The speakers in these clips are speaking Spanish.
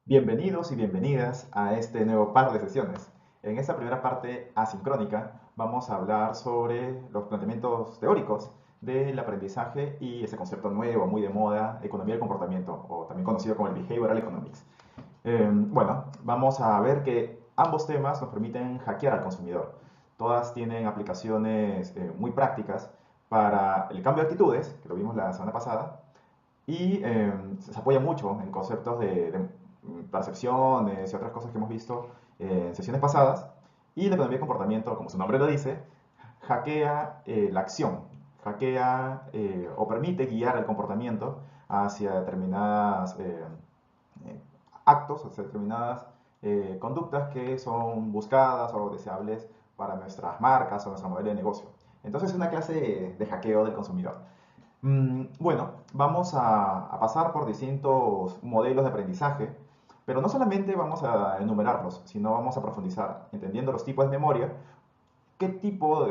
Bienvenidos y bienvenidas a este nuevo par de sesiones. En esta primera parte asincrónica vamos a hablar sobre los planteamientos teóricos del aprendizaje y ese concepto nuevo, muy de moda, economía del comportamiento, o también conocido como el Behavioral Economics. Bueno, vamos a ver que ambos temas nos permiten hackear al consumidor. Todas tienen aplicaciones muy prácticas para el cambio de actitudes, que lo vimos la semana pasada, y se apoya mucho en conceptos de percepciones y otras cosas que hemos visto en sesiones pasadas. Y la economía de comportamiento, como su nombre lo dice, hackea la acción, hackea o permite guiar el comportamiento hacia determinadas eh, actos, hacia determinadas conductas que son buscadas o deseables para nuestras marcas o nuestro modelo de negocio. Entonces es una clase de hackeo del consumidor. Bueno, vamos a pasar por distintos modelos de aprendizaje, pero no solamente vamos a enumerarlos, sino vamos a profundizar, entendiendo los tipos de memoria, qué tipo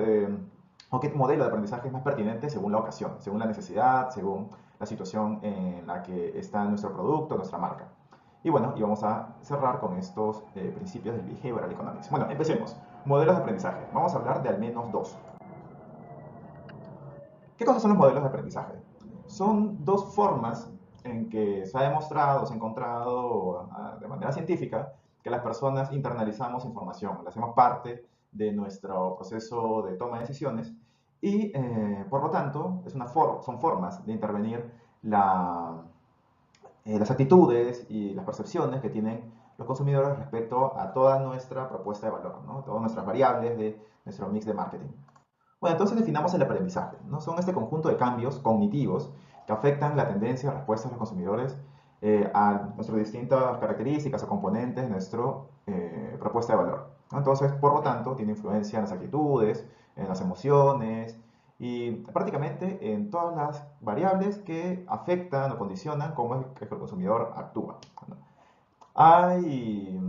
o qué modelo de aprendizaje es más pertinente según la ocasión, según la necesidad, según la situación en la que está nuestro producto, nuestra marca. Y bueno, y vamos a cerrar con estos principios del Behavioral Economics. Bueno, empecemos. Modelos de aprendizaje. Vamos a hablar de al menos dos. ¿Qué cosas son los modelos de aprendizaje? Son dos formas en que se ha demostrado, se ha encontrado de manera científica que las personas internalizamos información, la hacemos parte de nuestro proceso de toma de decisiones y por lo tanto son formas de intervenir las actitudes y las percepciones que tienen los consumidores respecto a toda nuestra propuesta de valor, ¿no? Todas nuestras variables de nuestro mix de marketing. Bueno, entonces definamos el aprendizaje, ¿no? Son este conjunto de cambios cognitivos que afectan la tendencia y respuesta de los consumidores a nuestras distintas características o componentes de nuestra propuesta de valor, ¿no? Entonces, por lo tanto, tiene influencia en las actitudes, en las emociones y prácticamente en todas las variables que afectan o condicionan cómo es que el consumidor actúa, ¿no? Hay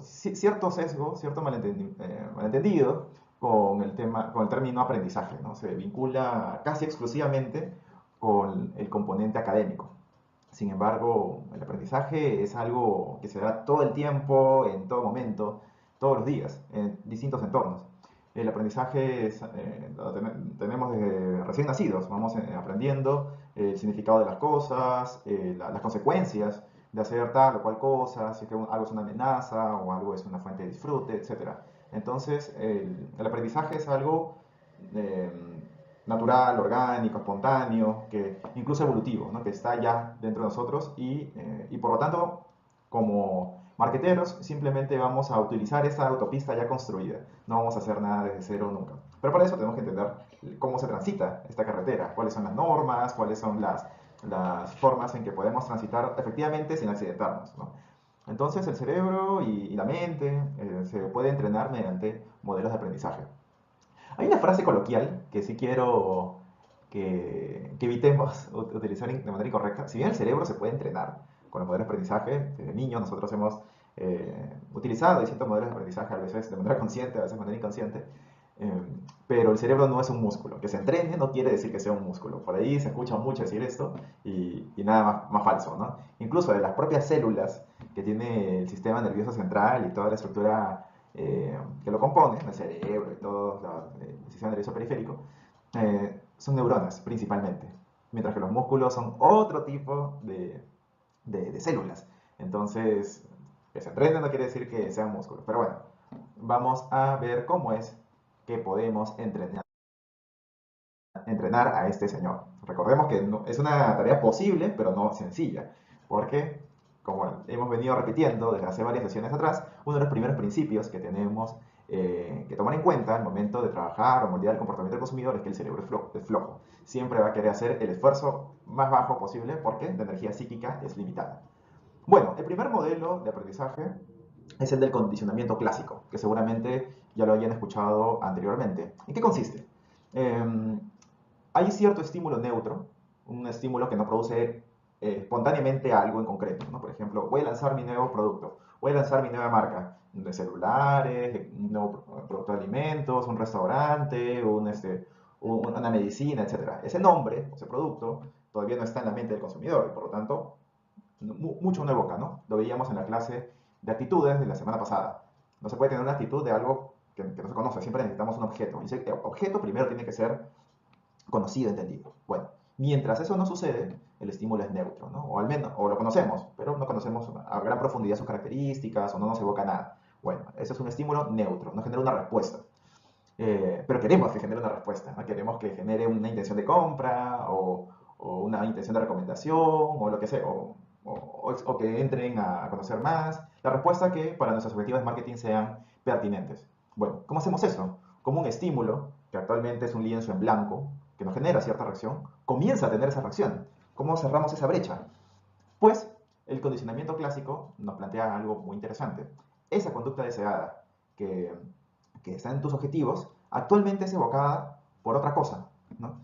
cierto sesgo, cierto malentendido con el tema, con el término aprendizaje, ¿no? Se vincula casi exclusivamente con el componente académico. Sin embargo, el aprendizaje es algo que se da todo el tiempo, en todo momento, todos los días, en distintos entornos. El aprendizaje lo tenemos desde recién nacidos, vamos aprendiendo el significado de las cosas, las consecuencias de hacer tal o cual cosa, si es que algo es una amenaza o algo es una fuente de disfrute, etcétera. Entonces, el aprendizaje es algo eh, natural, orgánico, espontáneo, que incluso evolutivo, ¿no? Que está ya dentro de nosotros y por lo tanto, como marqueteros, simplemente vamos a utilizar esa autopista ya construida. No vamos a hacer nada desde cero nunca. Pero para eso tenemos que entender cómo se transita esta carretera, cuáles son las normas, cuáles son las formas en que podemos transitar efectivamente sin accidentarnos, ¿no? Entonces el cerebro y la mente se puede entrenar mediante modelos de aprendizaje. Hay una frase coloquial que sí quiero que evitemos utilizar de manera incorrecta. Si bien el cerebro se puede entrenar con los modelos de aprendizaje, desde niños nosotros hemos utilizado distintos modelos de aprendizaje, a veces de manera consciente, a veces de manera inconsciente, eh, pero el cerebro no es un músculo. Que se entrene no quiere decir que sea un músculo. Por ahí se escucha mucho decir esto y nada más falso, ¿no? Incluso de las propias células que tiene el sistema nervioso central y toda la estructura que lo compone, el cerebro y todo el sistema nervioso periférico, son neuronas principalmente, mientras que los músculos son otro tipo de células. Entonces, que se entrenen no quiere decir que sean músculos, pero bueno, vamos a ver cómo es que podemos entrenar a este señor. Recordemos que es una tarea posible, pero no sencilla, porque, como hemos venido repitiendo desde hace varias sesiones atrás, uno de los primeros principios que tenemos que tomar en cuenta al momento de trabajar o moldear el comportamiento del consumidor es que el cerebro es flojo. Siempre va a querer hacer el esfuerzo más bajo posible porque la energía psíquica es limitada. Bueno, el primer modelo de aprendizaje es el del condicionamiento clásico, que seguramente ya lo hayan escuchado anteriormente. ¿En qué consiste? Eh, Hay cierto estímulo neutro, un estímulo que no produce espontáneamente algo en concreto, ¿no? Por ejemplo, voy a lanzar mi nuevo producto, voy a lanzar mi nueva marca de celulares, un nuevo producto de alimentos, un restaurante, una medicina, etc. Ese nombre, ese producto, todavía no está en la mente del consumidor y por lo tanto mucho no evoca, ¿no? Lo veíamos en la clase de actitudes de la semana pasada. No se puede tener una actitud de algo que no se conoce, siempre necesitamos un objeto. Y ese objeto primero tiene que ser conocido, entendido. Bueno, mientras eso no sucede, el estímulo es neutro, ¿no? O al menos, o lo conocemos, pero no conocemos a gran profundidad sus características o no nos evoca nada. Bueno, ese es un estímulo neutro, no genera una respuesta. Pero queremos que genere una respuesta, ¿no? Queremos que genere una intención de compra o una intención de recomendación o lo que sea, o que entren a conocer más. La respuesta que para nuestros objetivos de marketing sean pertinentes. Bueno, ¿cómo hacemos eso? Como un estímulo, que actualmente es un lienzo en blanco, que nos genera cierta reacción, comienza a tener esa reacción. ¿Cómo cerramos esa brecha? Pues el condicionamiento clásico nos plantea algo muy interesante. Esa conducta deseada que, que está en tus objetivos actualmente es evocada por otra cosa, ¿no?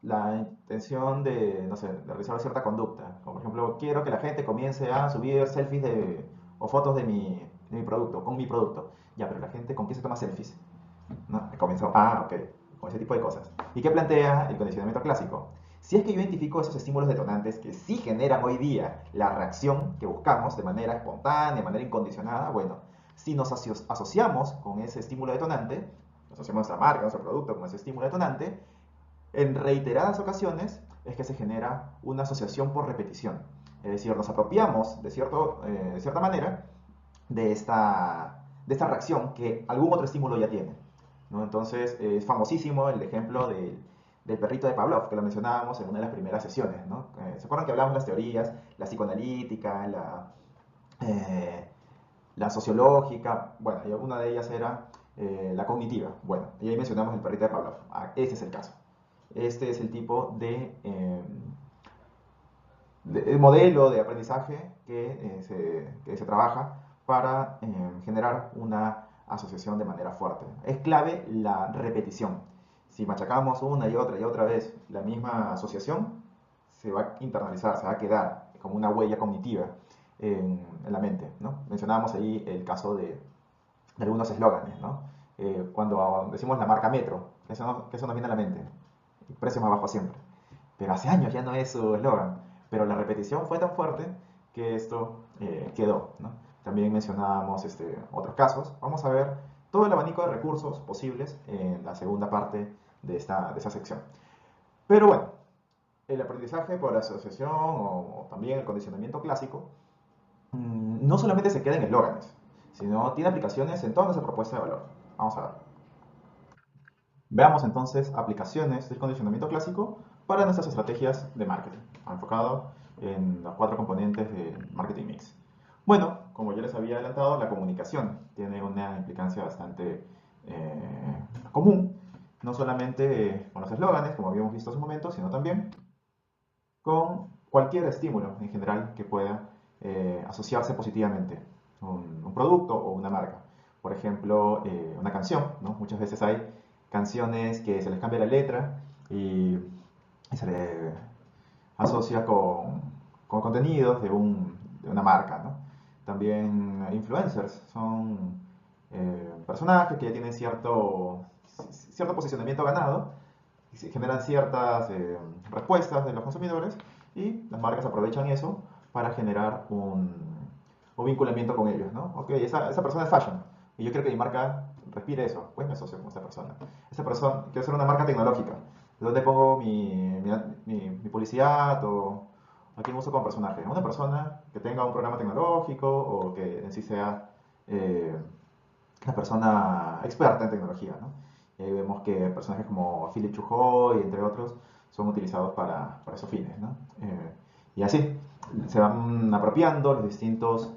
La intención de, no sé, de realizar cierta conducta. Como por ejemplo, quiero que la gente comience a subir selfies o fotos de mi producto, con mi producto. Ya, pero la gente, ¿con qué se toma selfies? ¿No? Comenzó, ok, con ese tipo de cosas. ¿Y qué plantea el condicionamiento clásico? Si es que yo identifico esos estímulos detonantes que sí generan hoy día la reacción que buscamos de manera espontánea, de manera incondicionada, bueno, si nos asociamos con ese estímulo detonante, asociamos nuestra marca, nuestro producto con ese estímulo detonante, en reiteradas ocasiones es que se genera una asociación por repetición. Es decir, nos apropiamos de cierta manera de esta reacción que algún otro estímulo ya tiene, ¿no? Entonces, es famosísimo el ejemplo del perrito de Pavlov, que lo mencionábamos en una de las primeras sesiones, ¿no? ¿Se acuerdan que hablamos de las teorías, la psicoanalítica, la sociológica? Bueno, y una de ellas era la cognitiva. Bueno, y ahí mencionamos el perrito de Pavlov. Ese es el caso. Este es el tipo de modelo de aprendizaje que se trabaja para generar una asociación de manera fuerte. Es clave la repetición. Si machacamos una y otra vez la misma asociación, se va a internalizar, se va a quedar como una huella cognitiva en la mente, ¿no? Mencionábamos ahí el caso de algunos eslóganes, ¿no? Cuando decimos la marca Metro, que eso nos viene a la mente, el precio más bajo siempre. Pero hace años ya no es su eslogan, pero la repetición fue tan fuerte que esto quedó, ¿no? También mencionábamos otros casos. Vamos a ver todo el abanico de recursos posibles en la segunda parte de esta sección. Pero bueno, el aprendizaje por asociación o también el condicionamiento clásico no solamente se queda en eslóganes, sino tiene aplicaciones en toda nuestra propuesta de valor. Vamos a ver. Veamos entonces aplicaciones del condicionamiento clásico para nuestras estrategias de marketing, enfocado en los 4 componentes del marketing mix. Bueno, como ya les había adelantado, la comunicación tiene una implicancia bastante común, no solamente con los eslóganes, como habíamos visto hace un momento, sino también con cualquier estímulo en general que pueda asociarse positivamente, un producto o una marca. Por ejemplo, una canción, ¿no? Muchas veces hay canciones que se les cambia la letra y se le asocia con contenidos de una marca, ¿no? También influencers son personajes que ya tienen cierto posicionamiento ganado y se generan ciertas respuestas de los consumidores y las marcas aprovechan eso para generar un vinculamiento con ellos, ¿no? Ok, esa persona es fashion y yo quiero que mi marca respire eso, pues me asocio con esa persona. Esa persona, quiero ser una marca tecnológica. ¿De dónde pongo mi publicidad o a quién uso como personaje? Una persona que tenga un programa tecnológico o que en sí sea eh, una persona experta en tecnología, ¿no? Vemos que personajes como Philip Chujoy, entre otros, son utilizados para esos fines, ¿no? Y así se van apropiando los distintas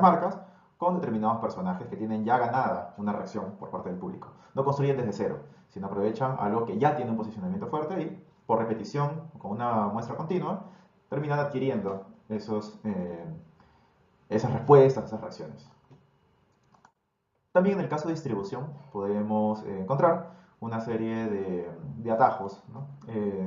marcas con determinados personajes que tienen ya ganada una reacción por parte del público. No construyen desde cero, sino aprovechan algo que ya tiene un posicionamiento fuerte y por repetición, con una muestra continua, terminan adquiriendo esas respuestas, esas reacciones. También en el caso de distribución podemos encontrar una serie de atajos, ¿no?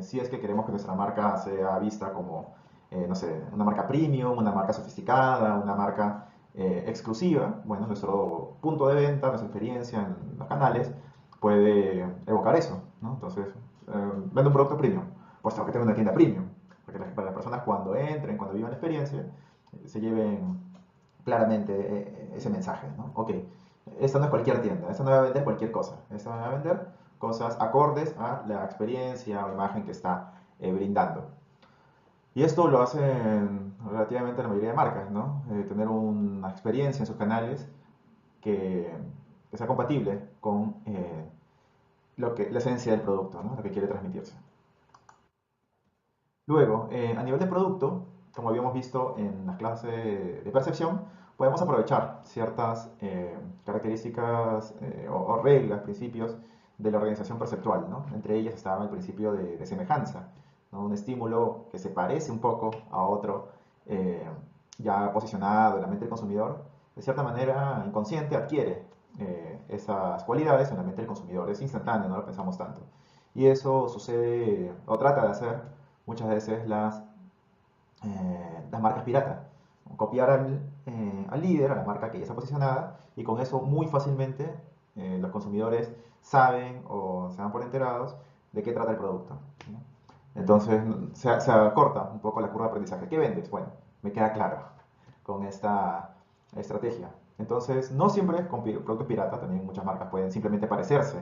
Si es que queremos que nuestra marca sea vista como, no sé, una marca premium, una marca sofisticada, una marca exclusiva, bueno, nuestro punto de venta, nuestra experiencia en los canales puede evocar eso, ¿no? Entonces, vendo un producto premium, pues tengo que tener una tienda premium. para las personas cuando entren, cuando vivan la experiencia, se lleven claramente ese mensaje, ¿no? Ok, esta no es cualquier tienda, esta no va a vender cualquier cosa, esta va a vender cosas acordes a la experiencia o imagen que está brindando. Y esto lo hacen relativamente la mayoría de marcas, ¿no? Tener una experiencia en sus canales que, que sea compatible con la esencia del producto, ¿no? Lo que quiere transmitirse. Luego, a nivel de producto, como habíamos visto en las clases de percepción, podemos aprovechar ciertas características o reglas, principios de la organización perceptual, ¿no? Entre ellas estaba el principio de semejanza, ¿no? Un estímulo que se parece un poco a otro eh, ya posicionado en la mente del consumidor, de cierta manera inconsciente adquiere esas cualidades en la mente del consumidor. Es instantáneo, no lo pensamos tanto. Y eso sucede o trata de hacer muchas veces las marcas piratas. Copiar al líder, a la marca que ya está posicionada, y con eso muy fácilmente los consumidores saben o se dan por enterados de qué trata el producto, ¿no? Entonces se acorta un poco la curva de aprendizaje. ¿Qué vendes? Bueno, me queda claro con esta estrategia. Entonces, no siempre es con productos piratas, también muchas marcas pueden simplemente parecerse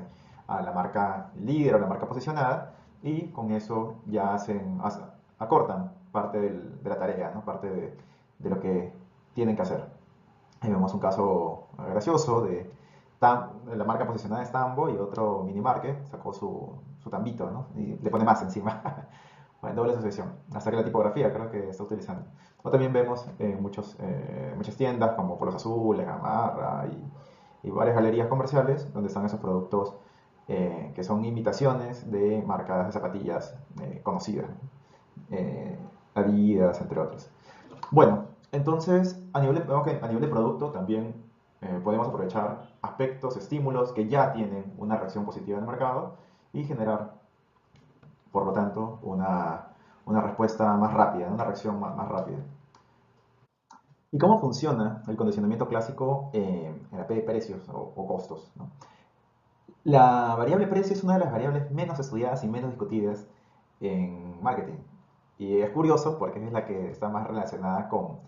a la marca líder o la marca posicionada y con eso ya acortan parte de la tarea, ¿no? Parte de lo que tienen que hacer. Ahí vemos un caso gracioso de la marca posicionada es Tambo y otro mini market sacó su tambito, ¿no? Y le pone más encima. Bueno, doble asociación. Hasta que la tipografía creo que está utilizando. O también vemos muchas tiendas como Polos Azules, Gamarra y varias galerías comerciales donde están esos productos que son imitaciones de marcas de zapatillas conocidas, ¿no? Adidas, entre otros. Bueno, entonces vemos que a nivel de producto también podemos aprovechar aspectos, estímulos que ya tienen una reacción positiva en el mercado y generar, por lo tanto, una respuesta más rápida, una reacción más rápida. ¿Y cómo funciona el condicionamiento clásico en la P de precios o costos, ¿no? La variable precio es una de las variables menos estudiadas y menos discutidas en marketing. Y es curioso porque es la que está más relacionada con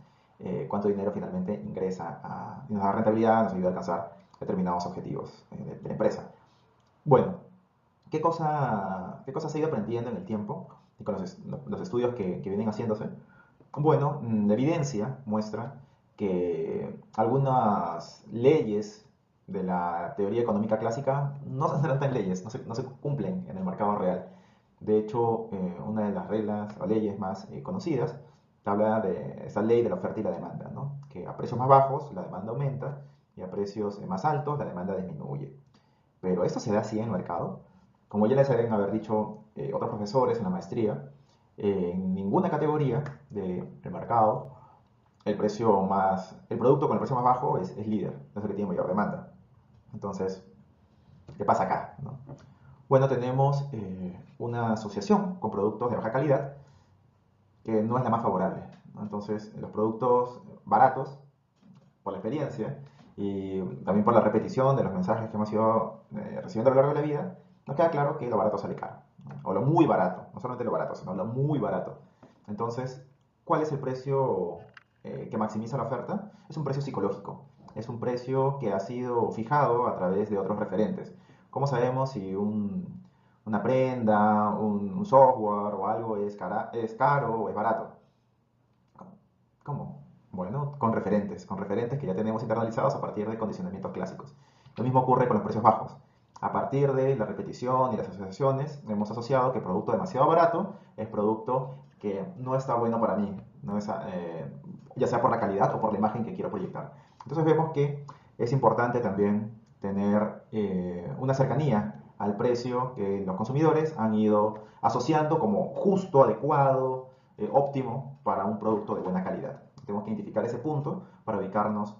cuánto dinero finalmente ingresa y nos da rentabilidad, nos ayuda a alcanzar determinados objetivos de la empresa. Bueno, ¿qué cosa se ha ido aprendiendo en el tiempo y con los estudios que vienen haciéndose? Bueno, la evidencia muestra que algunas leyes de la teoría económica clásica no se tratan leyes, no se cumplen en el mercado real. De hecho, una de las reglas o leyes más conocidas habla de esa ley de la oferta y la demanda, ¿no? Que a precios más bajos la demanda aumenta y a precios más altos la demanda disminuye. Pero esto se da así en el mercado. Como ya les deben haber dicho otros profesores en la maestría, en ninguna categoría del mercado el producto con el precio más bajo es líder, es el que tiene mayor demanda. Entonces, ¿qué pasa acá, no? Bueno, tenemos una asociación con productos de baja calidad que no es la más favorable, ¿no? Entonces, los productos baratos, por la experiencia y también por la repetición de los mensajes que hemos ido recibiendo a lo largo de la vida, nos queda claro que lo barato sale caro, ¿no? O lo muy barato, no solamente lo barato, sino lo muy barato. Entonces, ¿cuál es el precio que maximiza la oferta? Es un precio psicológico, es un precio que ha sido fijado a través de otros referentes. ¿Cómo sabemos si una prenda, un software o algo es caro o es barato? ¿Cómo? Bueno, con referentes que ya tenemos internalizados a partir de condicionamientos clásicos. Lo mismo ocurre con los precios bajos. A partir de la repetición y las asociaciones, hemos asociado que producto demasiado barato es producto que no está bueno para mí, no es, ya sea por la calidad o por la imagen que quiero proyectar. Entonces vemos que es importante también tener una cercanía al precio que los consumidores han ido asociando como justo, adecuado, óptimo para un producto de buena calidad. Tenemos que identificar ese punto para ubicarnos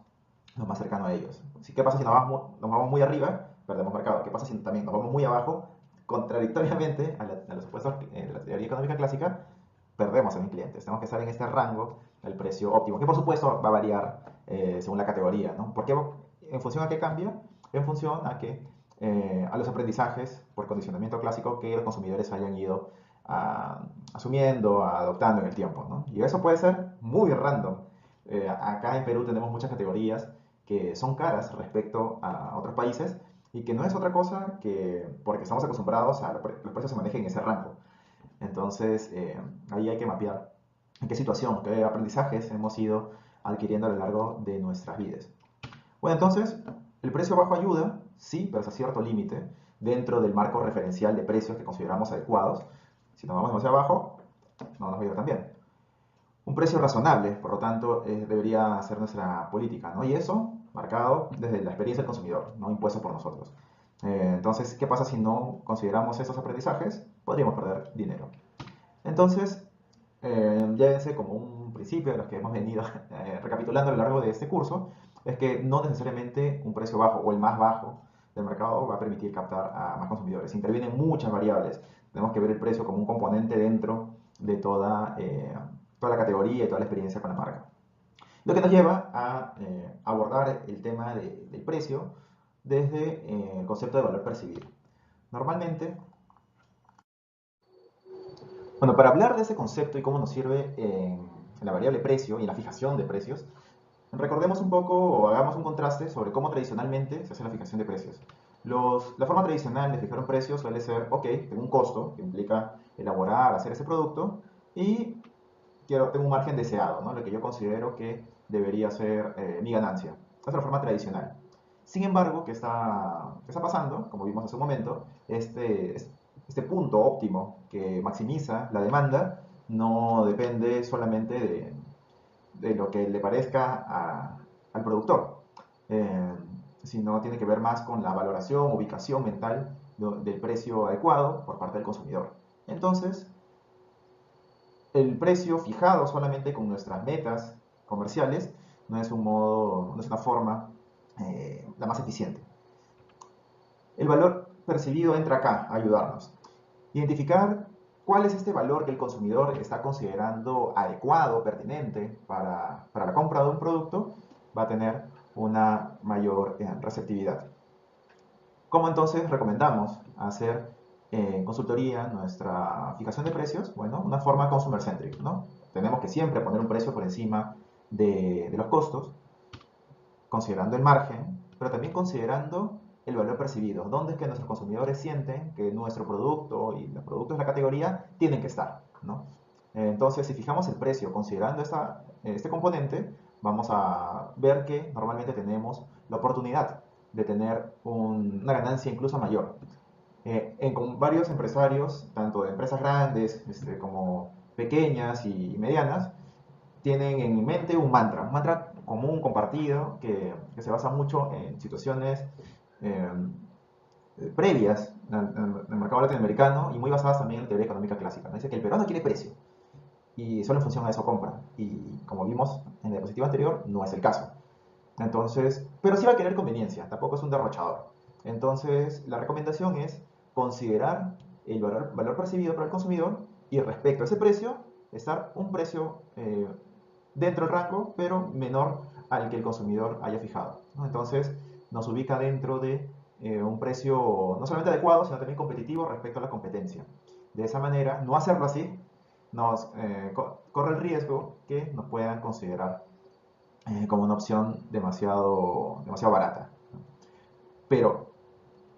lo más cercano a ellos. ¿Qué pasa si nos vamos muy arriba? Perdemos mercado. ¿Qué pasa si también nos vamos muy abajo? Contradictoriamente a los supuestos de la teoría económica clásica, perdemos a mis clientes. Tenemos que estar en este rango del precio óptimo, que por supuesto va a variar según la categoría, ¿no? ¿Por qué? ¿En función a qué cambia? En función a los aprendizajes por condicionamiento clásico que los consumidores hayan ido asumiendo, adoptando en el tiempo, ¿no? Y eso puede ser muy random. Acá en Perú tenemos muchas categorías que son caras respecto a otros países y que no es otra cosa que porque estamos acostumbrados a que los precios se manejen en ese rango. Entonces, ahí hay que mapear en qué situación, qué aprendizajes hemos ido adquiriendo a lo largo de nuestras vidas. Bueno, entonces, el precio bajo ayuda, sí, pero hasta cierto límite, dentro del marco referencial de precios que consideramos adecuados. Si nos vamos demasiado abajo, no nos va a ir tan bien. Un precio razonable, por lo tanto, debería ser nuestra política, ¿no? Y eso marcado desde la experiencia del consumidor, no impuesto por nosotros. Entonces, ¿qué pasa si no consideramos esos aprendizajes? Podríamos perder dinero. Entonces, llévense como un principio de los que hemos venido recapitulando a lo largo de este curso, es que no necesariamente un precio bajo o el más bajo del mercado va a permitir captar a más consumidores. Intervienen muchas variables. Tenemos que ver el precio como un componente dentro de toda la categoría y toda la experiencia con la marca. Lo que nos lleva a abordar el tema del precio desde el concepto de valor percibido. Normalmente, bueno, para hablar de ese concepto y cómo nos sirve en la variable precio y en la fijación de precios, recordemos un poco o hagamos un contraste sobre cómo tradicionalmente se hace la fijación de precios. La forma tradicional de fijar un precio suele ser, ok, tengo un costo que implica elaborar, hacer ese producto y tengo un margen deseado, ¿no? Lo que yo considero que debería ser mi ganancia. Esa es la forma tradicional. Sin embargo, qué está pasando? Como vimos hace un momento, este punto óptimo que maximiza la demanda no depende solamente de lo que le parezca al productor, eh, sino tiene que ver más con la valoración, ubicación mental del precio adecuado por parte del consumidor. Entonces, el precio fijado solamente con nuestras metas comerciales no es no es una forma la más eficiente. El valor percibido entra acá a ayudarnos. Identificar cuál es este valor que el consumidor está considerando adecuado, pertinente para la compra de un producto, va a tener una mayor receptividad. ¿Cómo entonces recomendamos hacer en consultoría nuestra fijación de precios? Bueno, una forma consumer centric, ¿no? Tenemos que siempre poner un precio por encima de los costos, considerando el margen, pero también considerando el valor percibido. ¿Dónde es que nuestros consumidores sienten que nuestro producto y los productos de la categoría tienen que estar, ¿no? Entonces, si fijamos el precio considerando este componente, vamos a ver que normalmente tenemos la oportunidad de tener una ganancia incluso mayor. Con varios empresarios, tanto de empresas grandes como pequeñas y medianas, tienen en mente un mantra común, compartido, que se basa mucho en situaciones eh, previas al mercado latinoamericano y muy basadas también en teoría económica clásica, ¿no? Dice que el peruano quiere precio y solo en función a eso compra. Y como vimos en la diapositiva anterior, no es el caso. Entonces, pero sí va a querer conveniencia, tampoco es un derrochador. Entonces, la recomendación es considerar el valor percibido por el consumidor y respecto a ese precio, estar un precio dentro del rango, pero menor al que el consumidor haya fijado, ¿no? Entonces, nos ubica dentro de un precio no solamente adecuado, sino también competitivo respecto a la competencia. De esa manera, no hacerlo así nos corre el riesgo que nos puedan considerar como una opción demasiado barata. Pero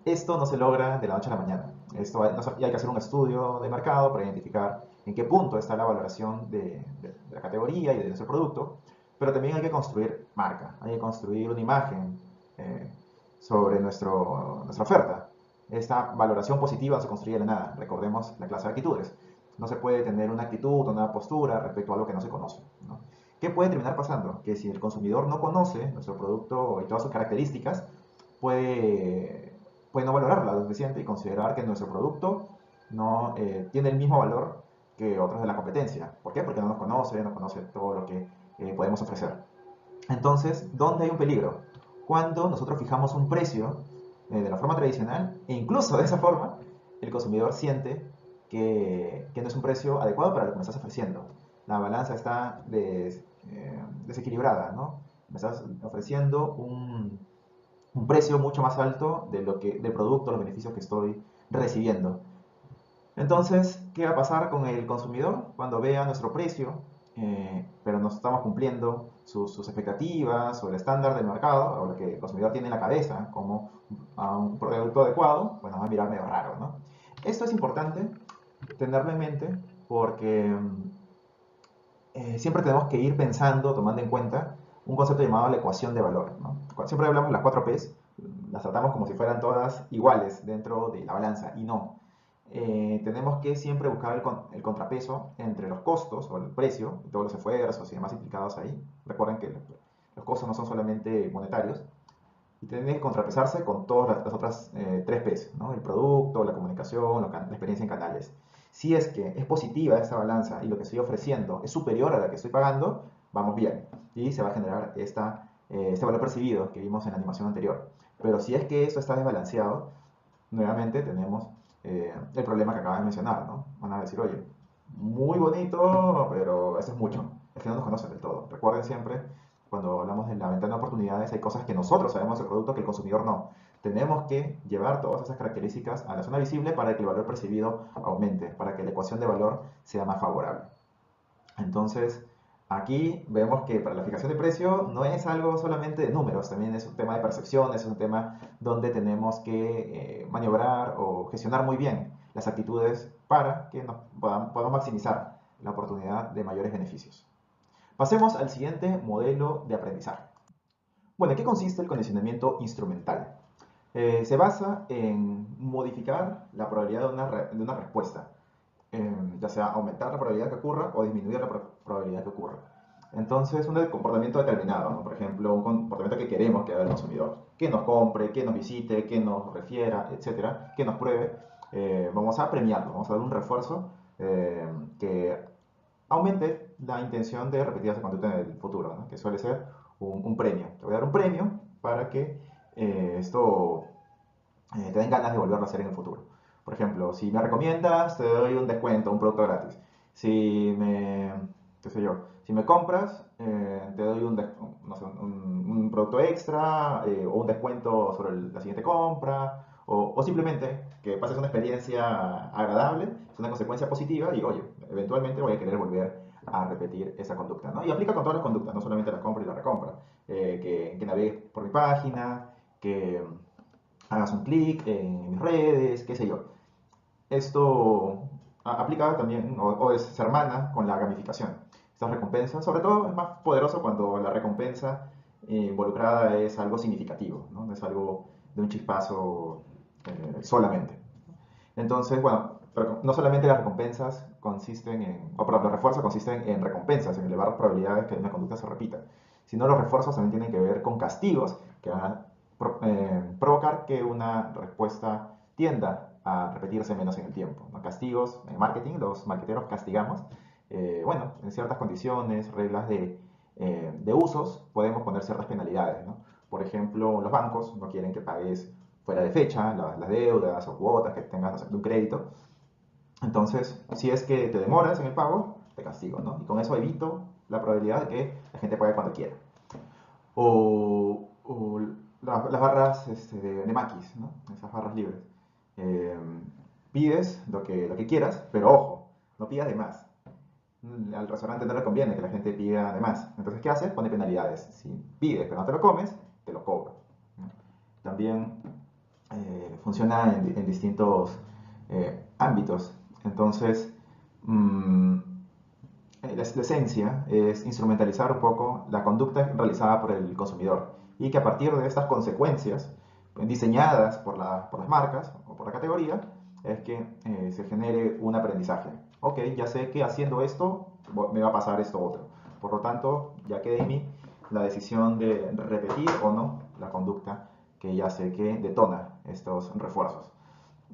esto no se logra de la noche a la mañana. Y hay que hacer un estudio de mercado para identificar en qué punto está la valoración de la categoría y de nuestro producto, pero también hay que construir marca, hay que construir una imagen sobre nuestra oferta. Esta valoración positiva no se construye de nada. Recordemos la clase de actitudes. No se puede tener una actitud o una postura respecto a algo que no se conoce, ¿no? ¿Qué puede terminar pasando? Que si el consumidor no conoce nuestro producto y todas sus características, puede no valorarla lo suficiente y considerar que nuestro producto no tiene el mismo valor que otros de la competencia. ¿Por qué? Porque no conoce todo lo que podemos ofrecer. Entonces, ¿dónde hay un peligro? Cuando nosotros fijamos un precio de la forma tradicional, e incluso de esa forma, el consumidor siente que no es un precio adecuado para lo que me estás ofreciendo. La balanza está desequilibrada, ¿no? Me estás ofreciendo un precio mucho más alto del producto, los beneficios que estoy recibiendo. Entonces, ¿qué va a pasar con el consumidor cuando vea nuestro precio, pero no estamos cumpliendo sus expectativas o el estándar del mercado o lo que el consumidor tiene en la cabeza como a un producto adecuado? Pues nos va a mirar medio raro, ¿no? Esto es importante tenerlo en mente porque siempre tenemos que ir pensando, tomando en cuenta un concepto llamado la ecuación de valor, ¿no? Siempre hablamos de las 4 P's, las tratamos como si fueran todas iguales dentro de la balanza y no. Tenemos que siempre buscar el contrapeso entre los costos o el precio y todos los esfuerzos y demás implicados ahí. Recuerden que los costos no son solamente monetarios y tienen que contrapesarse con todas las otras 3 P's, ¿no? El producto, la comunicación, la experiencia en canales. Si es que es positiva esta balanza y lo que estoy ofreciendo es superior a la que estoy pagando, vamos bien. Y se va a generar este valor percibido que vimos en la animación anterior. Pero si es que esto está desbalanceado, nuevamente tenemos el problema que acabas de mencionar, ¿no? Van a decir, oye, muy bonito, pero eso es mucho. Es que no nos conocen del todo. Recuerden siempre, cuando hablamos de la ventana de oportunidades, hay cosas que nosotros sabemos del producto que el consumidor no. Tenemos que llevar todas esas características a la zona visible para que el valor percibido aumente, para que la ecuación de valor sea más favorable. Entonces, aquí vemos que para la fijación de precio no es algo solamente de números, también es un tema de percepción, es un tema donde tenemos que maniobrar o gestionar muy bien las actitudes para que podamos maximizar la oportunidad de mayores beneficios. Pasemos al siguiente modelo de aprendizaje. Bueno, ¿en qué consiste el condicionamiento instrumental? Se basa en modificar la probabilidad de una respuesta, ya sea aumentar la probabilidad que ocurra o disminuir la probabilidad que ocurra. Entonces, un comportamiento determinado, ¿no? Por ejemplo, un comportamiento que queremos que haga el consumidor, que nos compre, que nos visite, que nos refiera, etcétera, que nos pruebe, vamos a premiarlo, vamos a dar un refuerzo que aumente la intención de repetir esa conducta en el futuro, ¿no? Que suele ser un premio. Te voy a dar un premio para que esto te den ganas de volverlo a hacer en el futuro. Por ejemplo, si me recomiendas, te doy un descuento, un producto gratis. Si me, qué sé yo, si me compras, te doy no sé, un producto extra o un descuento sobre la siguiente compra o simplemente que pases una experiencia agradable, es una consecuencia positiva y oye, eventualmente voy a querer volver a repetir esa conducta, ¿no? Y aplica con todas las conductas, no solamente la compra y la recompra. Que navegues por mi página, que hagas un clic en mis redes, qué sé yo. Esto aplica también se hermana con la gamificación. Estas recompensas, sobre todo es más poderoso cuando la recompensa involucrada es algo significativo, ¿no? No es algo de un chispazo solamente. Entonces, bueno, no solamente las recompensas consisten o perdón, los refuerzos consisten en recompensas, en elevar las probabilidades que una conducta se repita, sino los refuerzos también tienen que ver con castigos que van a provocar que una respuesta tienda a repetirse menos en el tiempo, ¿no? Castigos en marketing, los marketeros castigamos, bueno, en ciertas condiciones, reglas de usos, podemos poner ciertas penalidades, ¿no? Por ejemplo, los bancos no quieren que pagues fuera de fecha las deudas o cuotas que tengas de un crédito. Entonces, si es que te demoras en el pago, te castigo, ¿no? Y con eso evito la probabilidad de que la gente pague cuando quiera. O las barras de maquis, ¿no? Esas barras libres. Eh, pides lo que quieras, pero ojo, no pidas de más. Al restaurante no le conviene que la gente pida de más. Entonces, ¿qué hace? Pone penalidades. Si pides pero no te lo comes, te lo cobro, ¿no? También funciona en distintos ámbitos. Entonces, mmm, la esencia es instrumentalizar un poco la conducta realizada por el consumidor y que a partir de estas consecuencias diseñadas por las marcas o por la categoría es que se genere un aprendizaje. Ok, ya sé que haciendo esto me va a pasar esto otro. Por lo tanto, ya queda en mí la decisión de repetir o no la conducta que ya sé que detona estos refuerzos.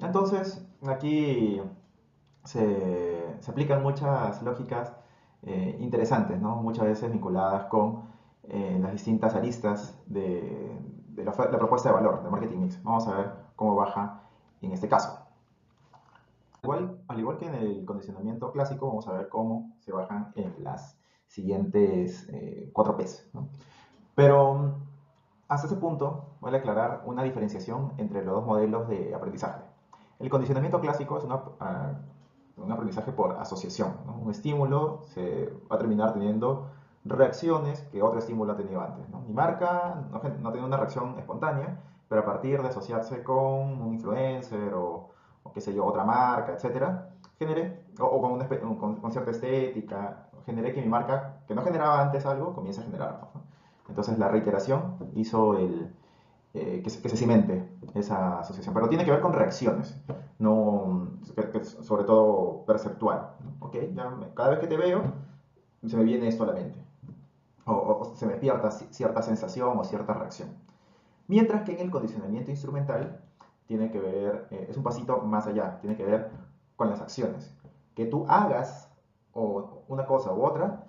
Entonces, aquí se aplican muchas lógicas interesantes, ¿no? Muchas veces vinculadas con las distintas aristas de la propuesta de valor, de marketing mix. Vamos a ver cómo baja en este caso. Al igual que en el condicionamiento clásico, vamos a ver cómo se bajan en las siguientes 4 P's, ¿no? Pero hasta ese punto, voy a aclarar una diferenciación entre los dos modelos de aprendizaje. El condicionamiento clásico es un aprendizaje por asociación, ¿no? Un estímulo se va a terminar teniendo reacciones que otro estímulo ha tenido antes, ¿no? Mi marca no tiene una reacción espontánea, pero a partir de asociarse con un influencer o qué sé yo, otra marca, etcétera, generé, o con, con cierta estética, generé que mi marca, que no generaba antes algo, comience a generarlo, ¿no? Entonces la reiteración hizo que se cimente esa asociación, pero tiene que ver con reacciones, no, sobre todo perceptual, ¿no? ¿Ok? Cada vez que te veo, se me viene esto a la mente, o se me despierta cierta sensación o cierta reacción. Mientras que en el condicionamiento instrumental tiene que ver, es un pasito más allá, tiene que ver con las acciones. Que tú hagas o una cosa u otra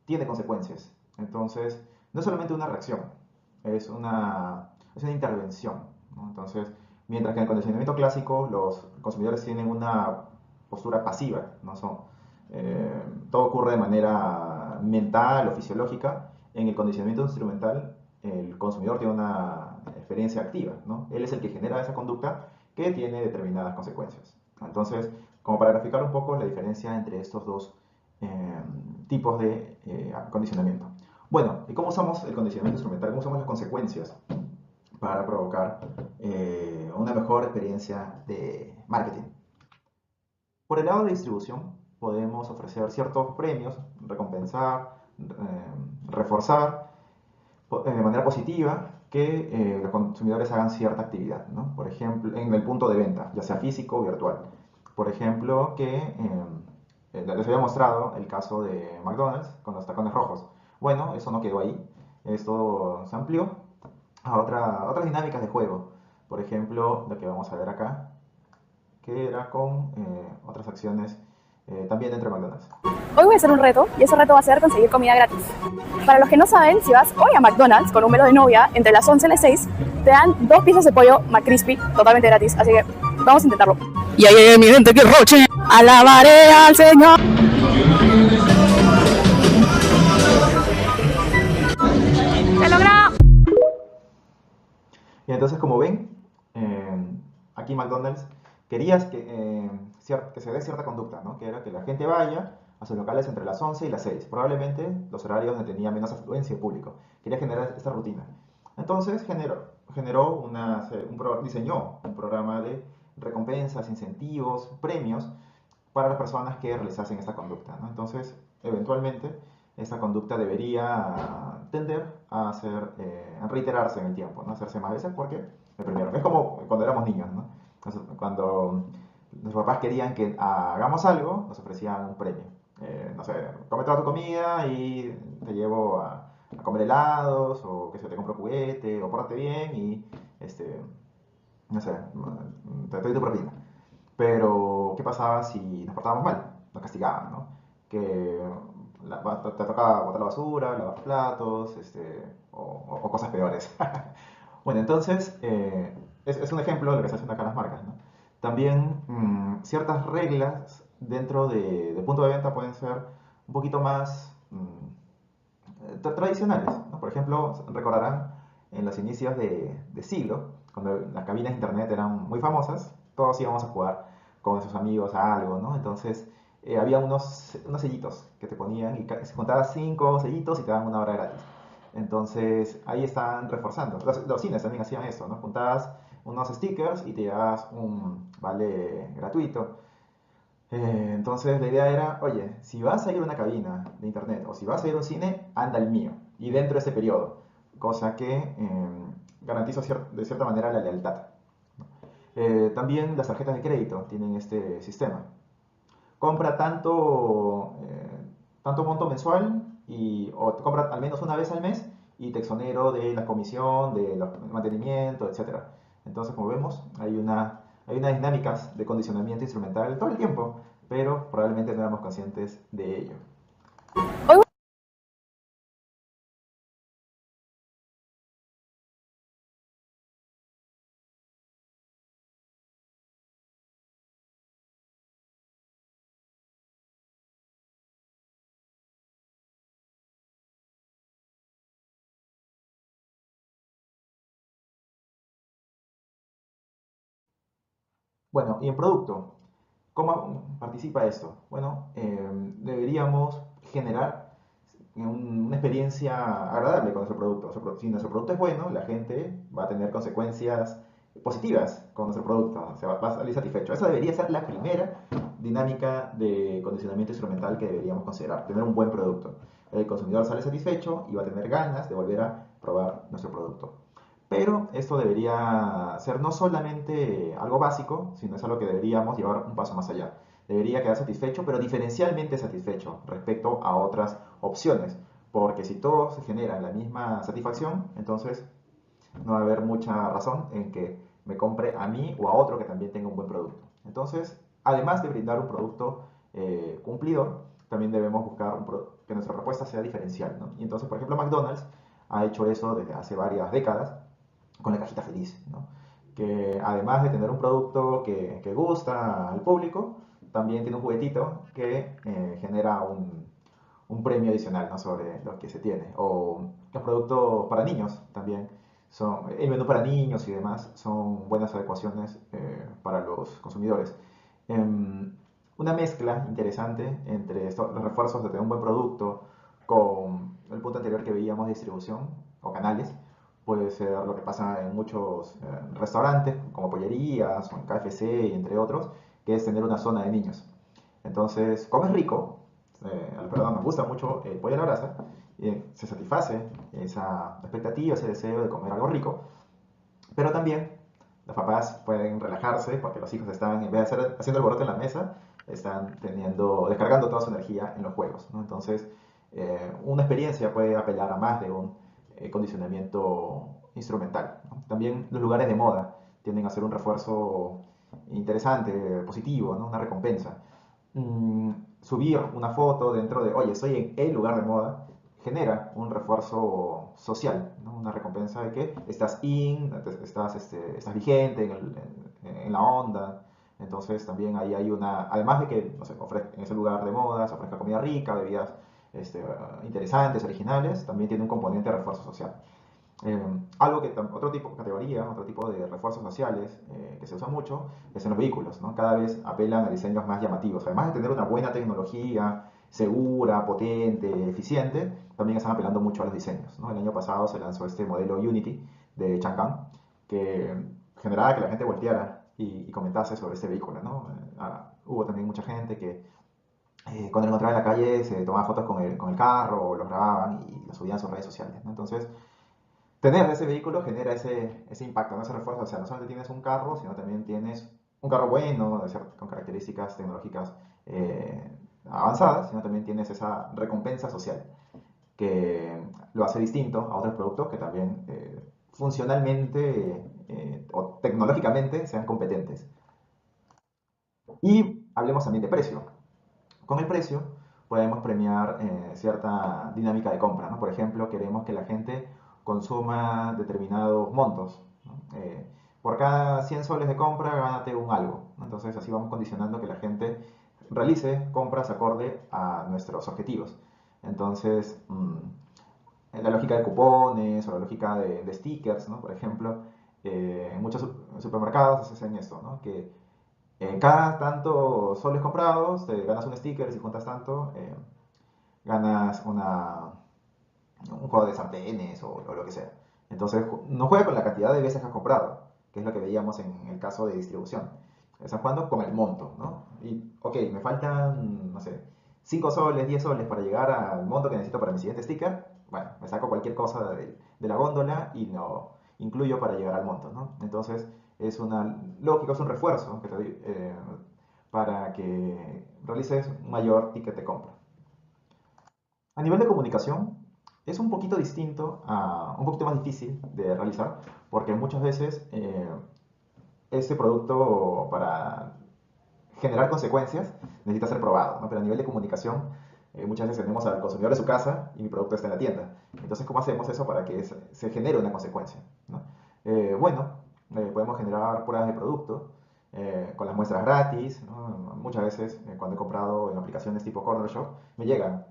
tiene consecuencias. Entonces, no es solamente una reacción, es una intervención, ¿no? Entonces, mientras que en el condicionamiento clásico los consumidores tienen una postura pasiva, no son, todo ocurre de manera mental o fisiológica, en el condicionamiento instrumental el consumidor tiene una experiencia activa, ¿no? Él es el que genera esa conducta que tiene determinadas consecuencias. Entonces, como para graficar un poco la diferencia entre estos dos tipos de condicionamiento. Bueno, ¿y cómo usamos el condicionamiento instrumental? ¿Cómo usamos las consecuencias para provocar una mejor experiencia de marketing? Por el lado de distribución, podemos ofrecer ciertos premios, recompensar, reforzar de manera positiva que los consumidores hagan cierta actividad, ¿no? Por ejemplo, en el punto de venta, ya sea físico o virtual. Por ejemplo, les había mostrado el caso de McDonald's con los tacones rojos. Bueno, eso no quedó ahí. Esto se amplió a otras dinámicas de juego. Por ejemplo, lo que vamos a ver acá, que era con otras acciones también dentro de McDonald's. Hoy voy a hacer un reto y ese reto va a ser conseguir comida gratis. Para los que no saben, si vas hoy a McDonald's con un velo de novia entre las 11 y las 6, te dan 2 piezas de pollo McCrispy totalmente gratis. Así que vamos a intentarlo. Y ahí, mi gente, que roche. Alabaré al Señor. ¡Se logra! Y entonces, como ven, aquí McDonald's querías que se dé cierta conducta, ¿no? Que era que la gente vaya a sus locales entre las 11 y las 6, probablemente los horarios donde tenía menos afluencia de público. Quería generar esta rutina. Entonces diseñó un programa de recompensas, incentivos, premios para las personas que realizasen esta conducta, ¿no? Entonces, eventualmente, esta conducta debería tender a reiterarse en el tiempo, ¿no? Hacerse más veces porque me premiaron. Es como cuando éramos niños, ¿no? Entonces, cuando nuestros papás querían que hagamos algo, nos ofrecían un premio. No sé, come toda tu comida y te llevo a comer helados, o que se te compro juguete, o pórtate bien y, no sé, te doy tu propina. Pero, ¿qué pasaba si nos portábamos mal? Nos castigaban, ¿no? Que te tocaba botar la basura, lavar los platos, o cosas peores. Bueno, entonces, es un ejemplo de lo que se haciendo acá en las marcas, ¿no? También ciertas reglas dentro de punto de venta pueden ser un poquito más tradicionales, ¿no? Por ejemplo, recordarán en los inicios de siglo, cuando las cabinas de internet eran muy famosas, todos íbamos a jugar con nuestros amigos a algo, ¿no? Entonces, había unos sellitos que te ponían y se juntabas 5 sellitos y te daban una hora gratis. Entonces, ahí están reforzando. Los cines también hacían eso, ¿no? Juntabas unos stickers y te dabas un vale gratuito. Entonces la idea era, oye, si vas a ir a una cabina de internet o si vas a ir a un cine, anda el mío y dentro de ese periodo, cosa que garantiza de cierta manera la lealtad. También las tarjetas de crédito tienen este sistema. Compra tanto monto mensual o compra al menos una vez al mes y te exonero de la comisión, del mantenimiento, etcétera. Entonces, como vemos, hay unas dinámicas de condicionamiento instrumental todo el tiempo, pero probablemente no éramos conscientes de ello. Hoy Bueno, y en producto, ¿cómo participa esto? Bueno, deberíamos generar una experiencia agradable con nuestro producto. Si nuestro producto es bueno, la gente va a tener consecuencias positivas con nuestro producto, va a salir satisfecho. Esa debería ser la primera dinámica de condicionamiento instrumental que deberíamos considerar, tener un buen producto. El consumidor sale satisfecho y va a tener ganas de volver a probar nuestro producto. Pero esto debería ser no solamente algo básico, sino es algo que deberíamos llevar un paso más allá. Debería quedar satisfecho, pero diferencialmente satisfecho respecto a otras opciones. Porque si todos se generan la misma satisfacción, entonces no va a haber mucha razón en que me compre a mí o a otro que también tenga un buen producto. Entonces, además de brindar un producto cumplidor, también debemos buscar que nuestra propuesta sea diferencial, ¿no? Y entonces, por ejemplo, McDonald's ha hecho eso desde hace varias décadas con la cajita feliz, ¿no? Que además de tener un producto que gusta al público, también tiene un juguetito que genera un premio adicional, ¿no? Sobre lo que se tiene. O los productos para niños también. El menú para niños y demás son buenas adecuaciones para los consumidores. Una mezcla interesante entre los refuerzos de tener un buen producto con el punto anterior que veíamos de distribución o canales, puede ser lo que pasa en muchos restaurantes como pollerías o en KFC y entre otros, que es tener una zona de niños. Entonces, comes rico, perdón, nos gusta mucho el pollo a la brasa, se satisface esa expectativa, ese deseo de comer algo rico, pero también los papás pueden relajarse porque los hijos están, en vez de haciendo alboroto en la mesa, están descargando toda su energía en los juegos, ¿no? Entonces, una experiencia puede apelar a más de un condicionamiento instrumental, ¿no? También los lugares de moda tienden a ser un refuerzo interesante, positivo, ¿no? Una recompensa. Subir una foto dentro de, oye, estoy en el lugar de moda, genera un refuerzo social, ¿no? Una recompensa de que estás estás vigente en la onda. Entonces también ahí hay además de que no sé, en ese lugar de moda se ofrezca comida rica, bebidas interesantes, originales, también tiene un componente de refuerzo social. Otro tipo de categoría, otro tipo de refuerzos sociales que se usa mucho es en los vehículos, ¿no? Cada vez apelan a diseños más llamativos. Además de tener una buena tecnología, segura, potente, eficiente, también están apelando mucho a los diseños, ¿no? El año pasado se lanzó este modelo Unity de Chang'an que generaba que la gente volteara y comentase sobre este vehículo, ¿no? Hubo también mucha gente que cuando lo encontraba en la calle se tomaba fotos con el carro o lo grababan y lo subían a sus redes sociales, ¿no? Entonces, tener ese vehículo genera ese impacto, ¿no? Ese refuerzo. O sea, no solamente tienes un carro, sino también tienes un carro bueno, con características tecnológicas avanzadas, sino también tienes esa recompensa social que lo hace distinto a otros productos que también funcionalmente o tecnológicamente sean competentes. Y hablemos también de precio. Con el precio podemos premiar cierta dinámica de compra, ¿no? Por ejemplo, queremos que la gente consuma determinados montos, ¿no? Por cada 100 soles de compra, gánate un algo, ¿no? Entonces así vamos condicionando que la gente realice compras acorde a nuestros objetivos. Entonces, en la lógica de cupones o la lógica de stickers, ¿no? Por ejemplo, en muchos supermercados hacen esto, ¿no? Que cada tanto soles comprados, te ganas un sticker, si juntas tanto, ganas un juego de sartenes o lo que sea. Entonces, no juega con la cantidad de veces que has comprado, que es lo que veíamos en el caso de distribución. Están jugando con el monto, ¿no? Y, ok, me faltan, no sé, 5 soles, 10 soles para llegar al monto que necesito para mi siguiente sticker. Bueno, me saco cualquier cosa de la góndola y lo incluyo para llegar al monto, ¿no? Entonces, es una lógica, es un refuerzo que te doy, para que realices un mayor ticket de compra. A nivel de comunicación, es un poquito distinto, un poquito más difícil de realizar, porque muchas veces este producto para generar consecuencias necesita ser probado, ¿no? Pero a nivel de comunicación, muchas veces tenemos al consumidor de su casa y mi producto está en la tienda. Entonces, ¿cómo hacemos eso para que se genere una consecuencia, ¿no? Podemos generar pruebas de producto con las muestras gratis, ¿no? Muchas veces, cuando he comprado en aplicaciones tipo Corner Shop, me llegan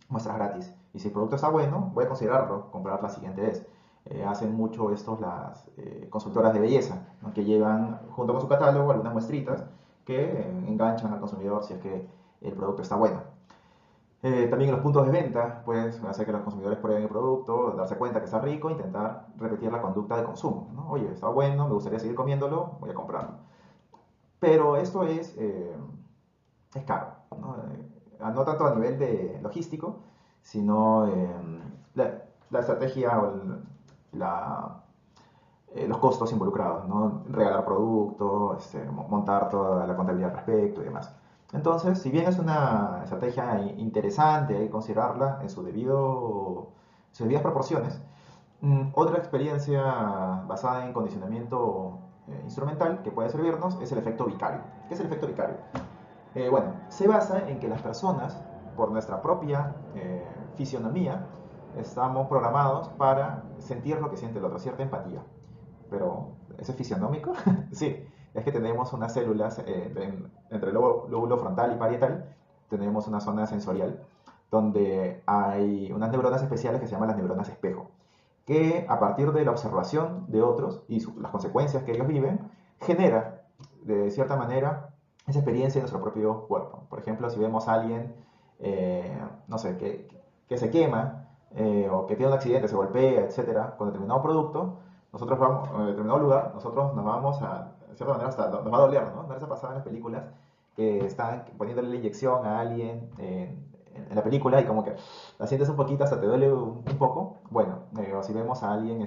muestras gratis. Y si el producto está bueno, voy a considerarlo, comprar la siguiente vez. hacen mucho esto las consultoras de belleza, ¿no? Que llevan junto con su catálogo algunas muestritas que enganchan al consumidor si es que el producto está bueno. También en los puntos de venta, pues hacer que los consumidores prueben el producto, darse cuenta que está rico, intentar repetir la conducta de consumo, ¿no? Oye, está bueno, me gustaría seguir comiéndolo, voy a comprarlo. Pero esto es caro, ¿no? No tanto a nivel de logístico, sino la estrategia o la, los costos involucrados, ¿no? Regalar productos, montar toda la contabilidad al respecto y demás. Entonces, si bien es una estrategia interesante, hay que considerarla en sus debidas proporciones, otra experiencia basada en condicionamiento instrumental que puede servirnos es el efecto vicario. ¿Qué es el efecto vicario? Bueno, se basa en que las personas, por nuestra propia fisionomía, estamos programados para sentir lo que siente el otro, cierta empatía. Pero, ¿eso es fisionómico? Sí, es que tenemos unas células entre el lóbulo frontal y parietal, tenemos una zona sensorial donde hay unas neuronas especiales que se llaman las neuronas espejo, que a partir de la observación de otros y las consecuencias que ellos viven, genera de cierta manera esa experiencia en nuestro propio cuerpo. Por ejemplo, si vemos a alguien, no sé, que se quema o que tiene un accidente, se golpea, etcétera, con determinado producto, nosotros vamos a determinado lugar, nosotros nos vamos a, de cierta manera, hasta nos va a doler, ¿no? ¿No les ha pasado en las películas que están poniéndole la inyección a alguien en la película y como que la sientes un poquito, hasta te duele un poco? Bueno, o si vemos a alguien,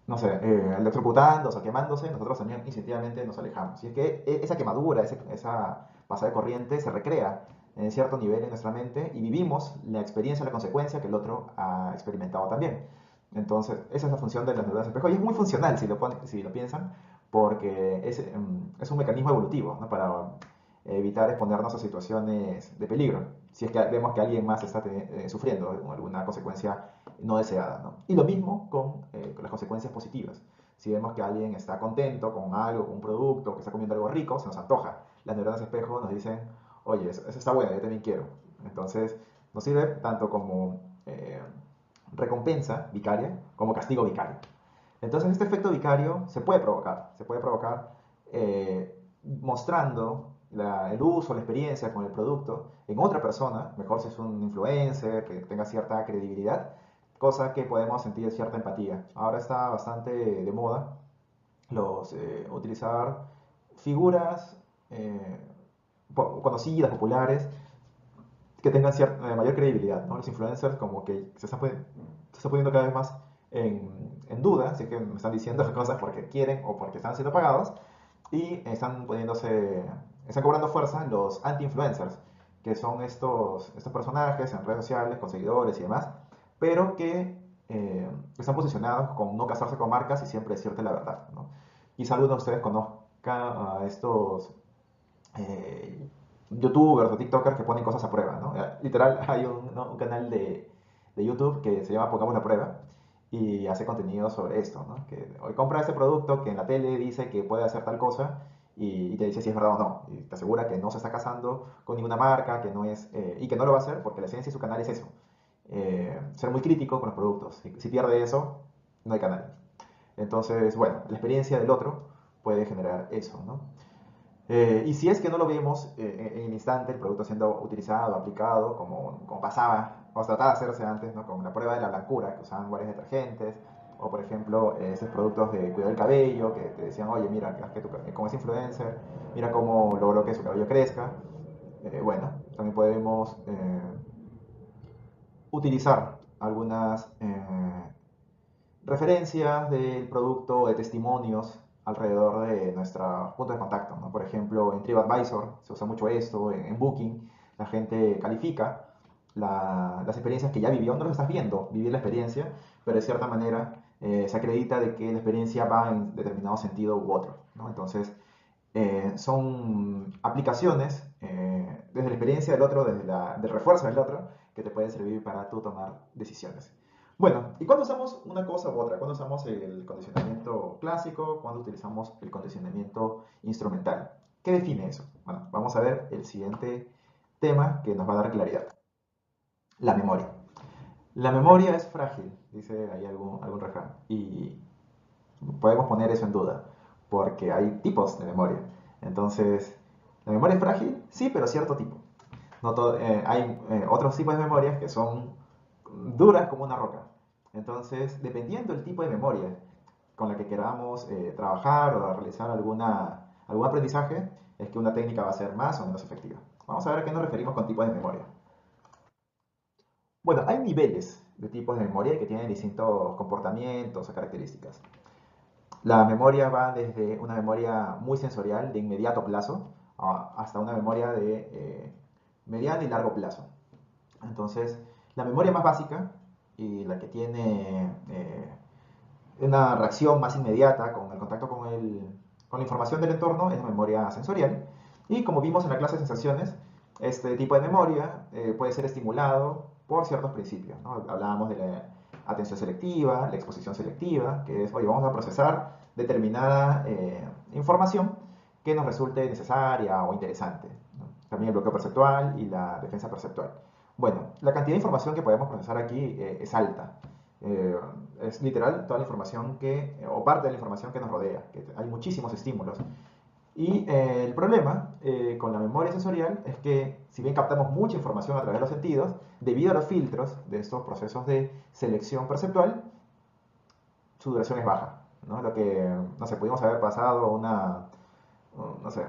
no sé, electrocutándose o quemándose, nosotros también instintivamente nos alejamos. Y es que esa quemadura, esa pasada de corriente se recrea en cierto nivel en nuestra mente y vivimos la experiencia, la consecuencia que el otro ha experimentado también. Entonces, esa es la función de las neuronas espejo y es muy funcional si lo piensan, porque es un mecanismo evolutivo, ¿no? Para evitar exponernos a situaciones de peligro, si es que vemos que alguien más está sufriendo alguna consecuencia no deseada, ¿no? Y lo mismo con las consecuencias positivas. Si vemos que alguien está contento con algo, con un producto, que está comiendo algo rico, se nos antoja. Las neuronas espejo nos dicen, oye, eso está bueno, yo también quiero. Entonces, nos sirve tanto como recompensa vicaria como castigo vicario. Entonces, este efecto vicario se puede provocar mostrando el uso, la experiencia con el producto en otra persona, mejor si es un influencer que tenga cierta credibilidad, cosa que podemos sentir cierta empatía. Ahora está bastante de moda utilizar figuras conocidas, populares, que tengan mayor credibilidad, ¿no? Los influencers como que se están poniendo cada vez más en duda, así que me están diciendo cosas porque quieren o porque están siendo pagados, y están cobrando fuerza los anti-influencers, que son estos personajes en redes sociales, con seguidores y demás, pero que están posicionados con no casarse con marcas y siempre decirte la verdad, ¿no? Quizá alguno de ustedes conozca a estos youtubers o tiktokers que ponen cosas a prueba, ¿no? Literal, hay un canal de YouTube que se llama Pongamos la Prueba y hace contenido sobre esto, ¿no? Que hoy compra este producto que en la tele dice que puede hacer tal cosa y te dice si es verdad o no. Y te asegura que no se está casando con ninguna marca, que no es, y que no lo va a hacer porque la esencia de su canal es eso. Ser muy crítico con los productos. Si pierde eso, no hay canal. Entonces, bueno, la experiencia del otro puede generar eso, ¿no? Y si es que no lo vemos en el instante, el producto siendo utilizado, aplicado, como pasaba, o trataba de hacerse antes, ¿no? Con la prueba de la blancura, que usaban varios detergentes, o por ejemplo, esos productos de cuidado del cabello, que te decían, oye, mira, como es influencer, mira cómo logró que su cabello crezca. Bueno, también podemos utilizar algunas referencias del producto, de testimonios alrededor de nuestros puntos de contacto, ¿no? Por ejemplo, en TripAdvisor se usa mucho esto, en Booking la gente califica las experiencias que ya vivió, no lo estás viendo, vivir la experiencia, pero de cierta manera se acredita de que la experiencia va en determinado sentido u otro, ¿no? Entonces, son aplicaciones desde la experiencia del otro, del refuerzo del otro, que te pueden servir para tú tomar decisiones. Bueno, ¿y cuándo usamos una cosa u otra? ¿Cuándo usamos el condicionamiento clásico? ¿Cuándo utilizamos el condicionamiento instrumental? ¿Qué define eso? Bueno, vamos a ver el siguiente tema que nos va a dar claridad. La memoria. La memoria es frágil, dice ahí algún refrán, y podemos poner eso en duda, porque hay tipos de memoria. Entonces, ¿la memoria es frágil? Sí, pero cierto tipo. No hay otros tipos de memorias que son duras como una roca. Entonces, dependiendo del tipo de memoria con la que queramos trabajar o realizar algún aprendizaje, es que una técnica va a ser más o menos efectiva. Vamos a ver a qué nos referimos con tipos de memoria. Bueno, hay niveles de tipos de memoria que tienen distintos comportamientos o características. La memoria va desde una memoria muy sensorial de inmediato plazo hasta una memoria de mediano y largo plazo. Entonces, la memoria más básica y la que tiene una reacción más inmediata con el contacto con la información del entorno es la memoria sensorial. Y como vimos en la clase de sensaciones, este tipo de memoria puede ser estimulado por ciertos principios, ¿no? Hablábamos de la atención selectiva, la exposición selectiva, que es, oye, vamos a procesar determinada información que nos resulte necesaria o interesante, ¿no? También el bloqueo perceptual y la defensa perceptual. Bueno, la cantidad de información que podemos procesar aquí es alta. Eh, es literal toda la información o parte de la información que nos rodea, que hay muchísimos estímulos. Y el problema con la memoria sensorial es que si bien captamos mucha información a través de los sentidos, debido a los filtros de estos procesos de selección perceptual, su duración es baja, ¿no? Lo que, no sé, pudimos haber pasado no sé,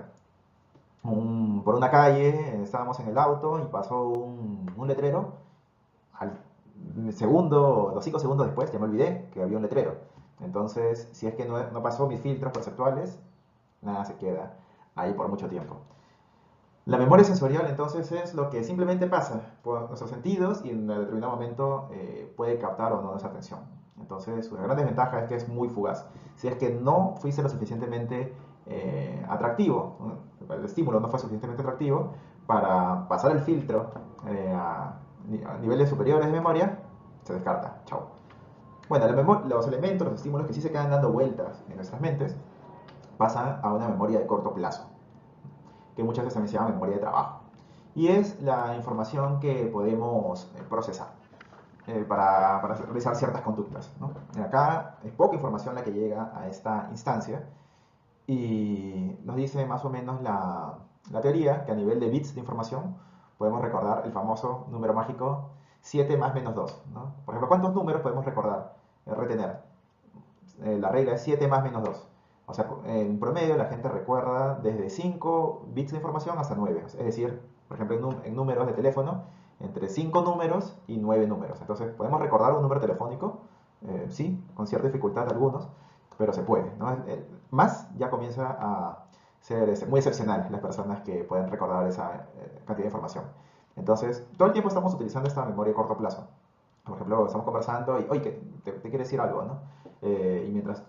por una calle, estábamos en el auto y pasó un letrero, al segundo, los 5 segundos después ya me olvidé que había un letrero. Entonces, si es que no pasó mis filtros perceptuales, nada se queda ahí por mucho tiempo. La memoria sensorial entonces es lo que simplemente pasa por nuestros sentidos y en un determinado momento puede captar o no nuestra atención. Entonces, una gran desventaja es que es muy fugaz. Si es que no fuiste lo suficientemente atractivo, ¿no? El estímulo no fue suficientemente atractivo para pasar el filtro a niveles superiores de memoria, se descarta. Chao. Bueno, los elementos, los estímulos que sí se quedan dando vueltas en nuestras mentes pasan a una memoria de corto plazo, que muchas veces también se llama memoria de trabajo. Y es la información que podemos procesar para realizar ciertas conductas, ¿no? Acá es poca información la que llega a esta instancia y nos dice más o menos la teoría que a nivel de bits de información podemos recordar el famoso número mágico 7 más menos 2, ¿no? Por ejemplo, ¿cuántos números podemos recordar, retener? La regla es 7 más menos 2. O sea, en promedio la gente recuerda desde 5 bits de información hasta 9. Es decir, por ejemplo, en números de teléfono, entre 5 números y 9 números. Entonces, podemos recordar un número telefónico, sí, con cierta dificultad algunos, pero se puede, ¿no? Más ya comienza a ser muy excepcional las personas que pueden recordar esa cantidad de información. Entonces, todo el tiempo estamos utilizando esta memoria a corto plazo. Por ejemplo, estamos conversando y, oye, te quiere decir algo, ¿no? Y mientras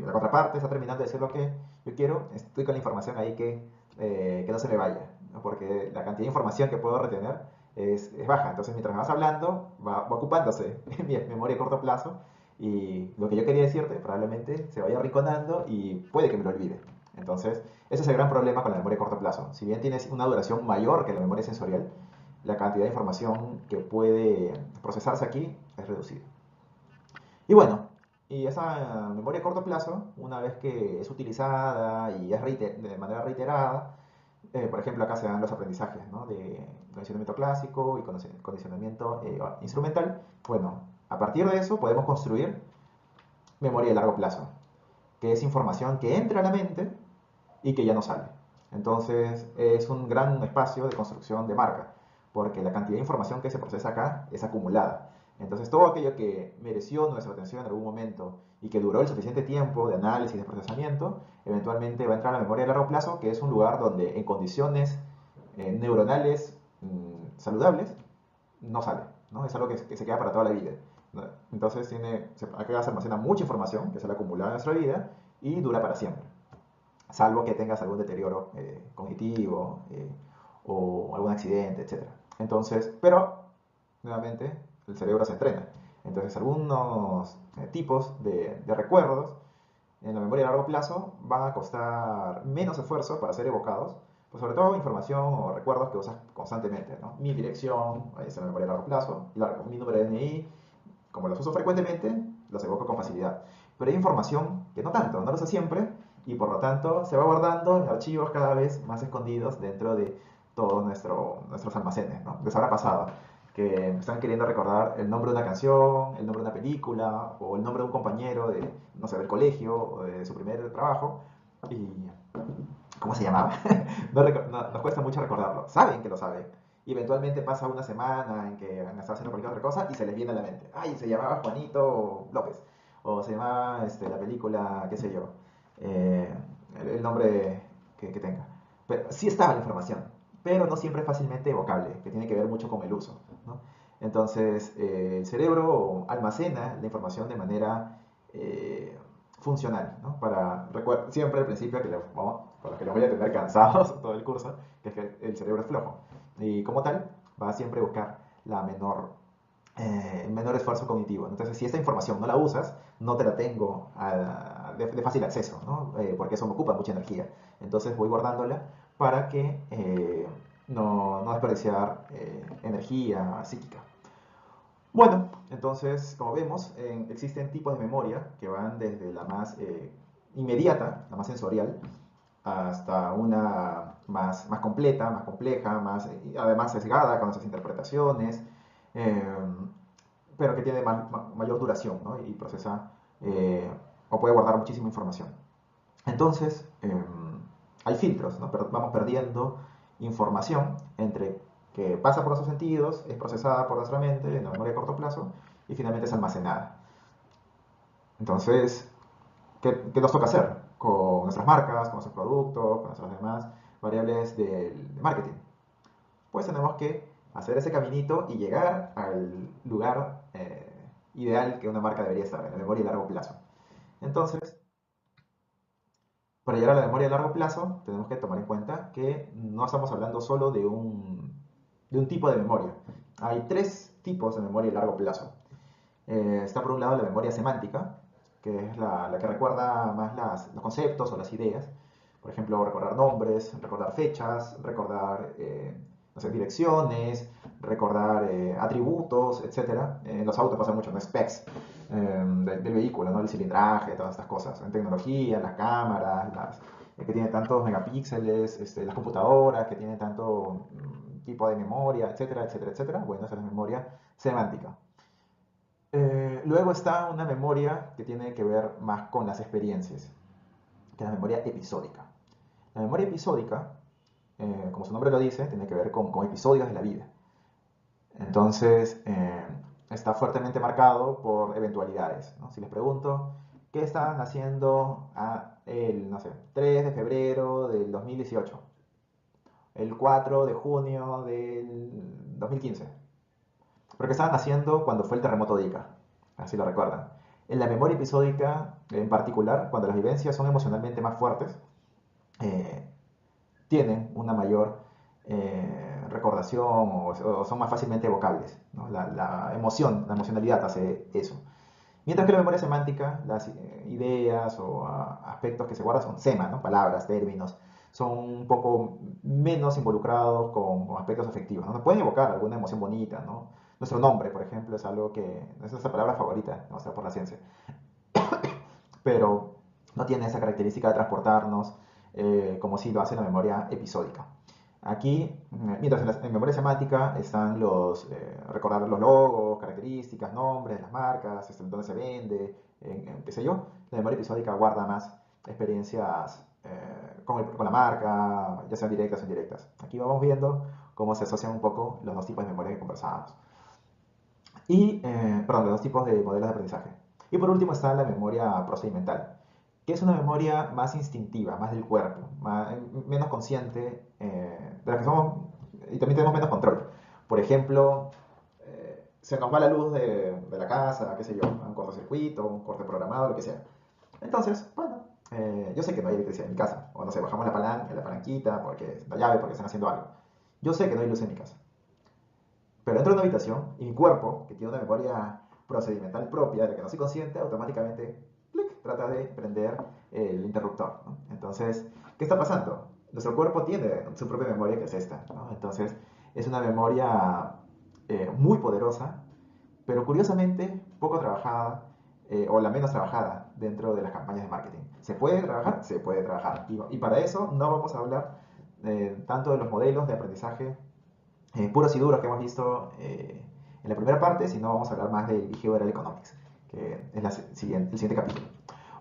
la contraparte está terminando de decir lo que yo quiero, estoy con la información ahí que no se me vaya, ¿no? Porque la cantidad de información que puedo retener es baja. Entonces, mientras me vas hablando, va ocupándose mi memoria a corto plazo y lo que yo quería decirte probablemente se vaya arrinconando y puede que me lo olvide. Entonces, ese es el gran problema con la memoria a corto plazo. Si bien tienes una duración mayor que la memoria sensorial, la cantidad de información que puede procesarse aquí es reducida. Y bueno, y esa memoria a corto plazo, una vez que es utilizada y es de manera reiterada, por ejemplo, acá se dan los aprendizajes, ¿no? De condicionamiento clásico y condicionamiento instrumental. Bueno, a partir de eso podemos construir memoria de largo plazo, que es información que entra a la mente y que ya no sale. Entonces es un gran espacio de construcción de marca, porque la cantidad de información que se procesa acá es acumulada. Entonces todo aquello que mereció nuestra atención en algún momento y que duró el suficiente tiempo de análisis, de procesamiento, eventualmente va a entrar a la memoria a largo plazo, que es un lugar donde en condiciones neuronales saludables no sale, ¿no? Es algo que se queda para toda la vida, ¿no? Entonces acá se almacena mucha información que sale acumulada en nuestra vida y dura para siempre, salvo que tengas algún deterioro cognitivo o algún accidente, etc. Entonces, pero nuevamente el cerebro se entrena. Entonces, algunos tipos de recuerdos en la memoria a largo plazo van a costar menos esfuerzo para ser evocados, pues sobre todo información o recuerdos que usas constantemente, ¿no? Mi dirección, ahí está la memoria a largo plazo, mi número de DNI, como los uso frecuentemente, los evoco con facilidad. Pero hay información que no tanto, no lo uso siempre, y por lo tanto se va guardando en archivos cada vez más escondidos dentro de todos nuestros almacenes, ¿no? Les habrá pasado que están queriendo recordar el nombre de una canción, el nombre de una película, o el nombre de un compañero de, no sé, del colegio, o de su primer trabajo, y ¿cómo se llamaba? Nos cuesta mucho recordarlo. Saben que lo saben. Y eventualmente pasa una semana en que han estado haciendo cualquier otra cosa y se les viene a la mente. Ay, se llamaba Juanito López. O se llamaba la película, qué sé yo. eh, el nombre que tenga. Pero sí estaba la información, pero no siempre es fácilmente evocable, que tiene que ver mucho con el uso, ¿no? Entonces, el cerebro almacena la información de manera eh, funcional, ¿no? Siempre al principio, por lo que los voy a tener cansados todo el curso, que es que el cerebro es flojo. Y como tal, va a siempre buscar el menor esfuerzo cognitivo. Entonces, si esta información no la usas, no te la tengo de fácil acceso, ¿no? Porque eso me ocupa mucha energía. Entonces, voy guardándola para que no desperdiciar energía psíquica. Bueno, entonces, como vemos, existen tipos de memoria que van desde la más inmediata, la más sensorial, hasta una más completa, más compleja, además sesgada con esas interpretaciones, eh, pero que tiene mayor duración, ¿no? Y procesa o puede guardar muchísima información. Entonces, hay filtros, ¿no? Pero vamos perdiendo información entre que pasa por nuestros sentidos, es procesada por nuestra mente en la memoria a corto plazo y finalmente es almacenada. Entonces, ¿qué nos toca hacer con nuestras marcas, con nuestros productos, con nuestras demás variables de marketing? Pues tenemos que hacer ese caminito y llegar al lugar ideal que una marca debería estar, en la memoria a largo plazo. Entonces, para llegar a la memoria a largo plazo, tenemos que tomar en cuenta que no estamos hablando solo de un tipo de memoria. Hay tres tipos de memoria a largo plazo. Está por un lado la memoria semántica, que es la que recuerda más los conceptos o las ideas. Por ejemplo, recordar nombres, recordar fechas, recordar no sé, direcciones, recordar atributos, etc. En los autos pasa mucho, ¿no? Specs del vehículo, ¿no? El cilindraje, todas estas cosas. En tecnología, las cámaras, que tienen tantos megapíxeles, las computadoras que tienen tanto tipo de memoria, etcétera, etcétera, etcétera. Bueno, esa es la memoria semántica. Luego está una memoria que tiene que ver más con las experiencias, que es la memoria episódica. La memoria episódica, como su nombre lo dice, tiene que ver con episodios de la vida. Entonces, está fuertemente marcado por eventualidades, ¿no? Si les pregunto, ¿qué estaban haciendo el, no sé, 3 de febrero del 2018? El 4 de junio del 2015. Pero ¿qué estaban haciendo cuando fue el terremoto de Ica? Así lo recuerdan. En la memoria episódica, en particular, cuando las vivencias son emocionalmente más fuertes, eh, tienen una mayor recordación o son más fácilmente evocables, ¿no? La emocionalidad hace eso. Mientras que la memoria semántica, las ideas o aspectos que se guardan son semas, ¿no? Palabras, términos, son un poco menos involucrados con aspectos afectivos, ¿no? Nos pueden evocar alguna emoción bonita, ¿no? Nuestro nombre, por ejemplo, es algo que es nuestra palabra favorita, ¿no? O sea, por la ciencia, pero no tiene esa característica de transportarnos como si lo hace la memoria episódica. Aquí, mientras en memoria semántica están recordar los logos, características, nombres, las marcas, dónde se vende, qué sé yo, la memoria episódica guarda más experiencias con la marca, ya sean directas o indirectas. Aquí vamos viendo cómo se asocian un poco los dos tipos de memoria que conversábamos. Perdón, los dos tipos de modelos de aprendizaje. Y por último está la memoria procedimental, que es una memoria más instintiva, más del cuerpo, menos consciente, de la que somos y también tenemos menos control. Por ejemplo, se nos va la luz de la casa, qué sé yo, un cortocircuito, un corte programado, lo que sea. Entonces, bueno, yo sé que no hay electricidad en mi casa, o no sé, bajamos la palanquita, porque la llave, porque están haciendo algo. Yo sé que no hay luz en mi casa. Pero entro en una habitación y mi cuerpo, que tiene una memoria procedimental propia de la que no soy consciente, automáticamente ¡clic! Trata de prender el interruptor, ¿no? Entonces, ¿qué está pasando? nuestro cuerpo tiene su propia memoria que es esta, ¿no? Entonces, es una memoria muy poderosa, pero curiosamente poco trabajada, o la menos trabajada dentro de las campañas de marketing. ¿Se puede trabajar? Se puede trabajar. Y para eso no vamos a hablar tanto de los modelos de aprendizaje puros y duros que hemos visto en la primera parte, sino vamos a hablar más del Behavioral Economics, que es el siguiente capítulo.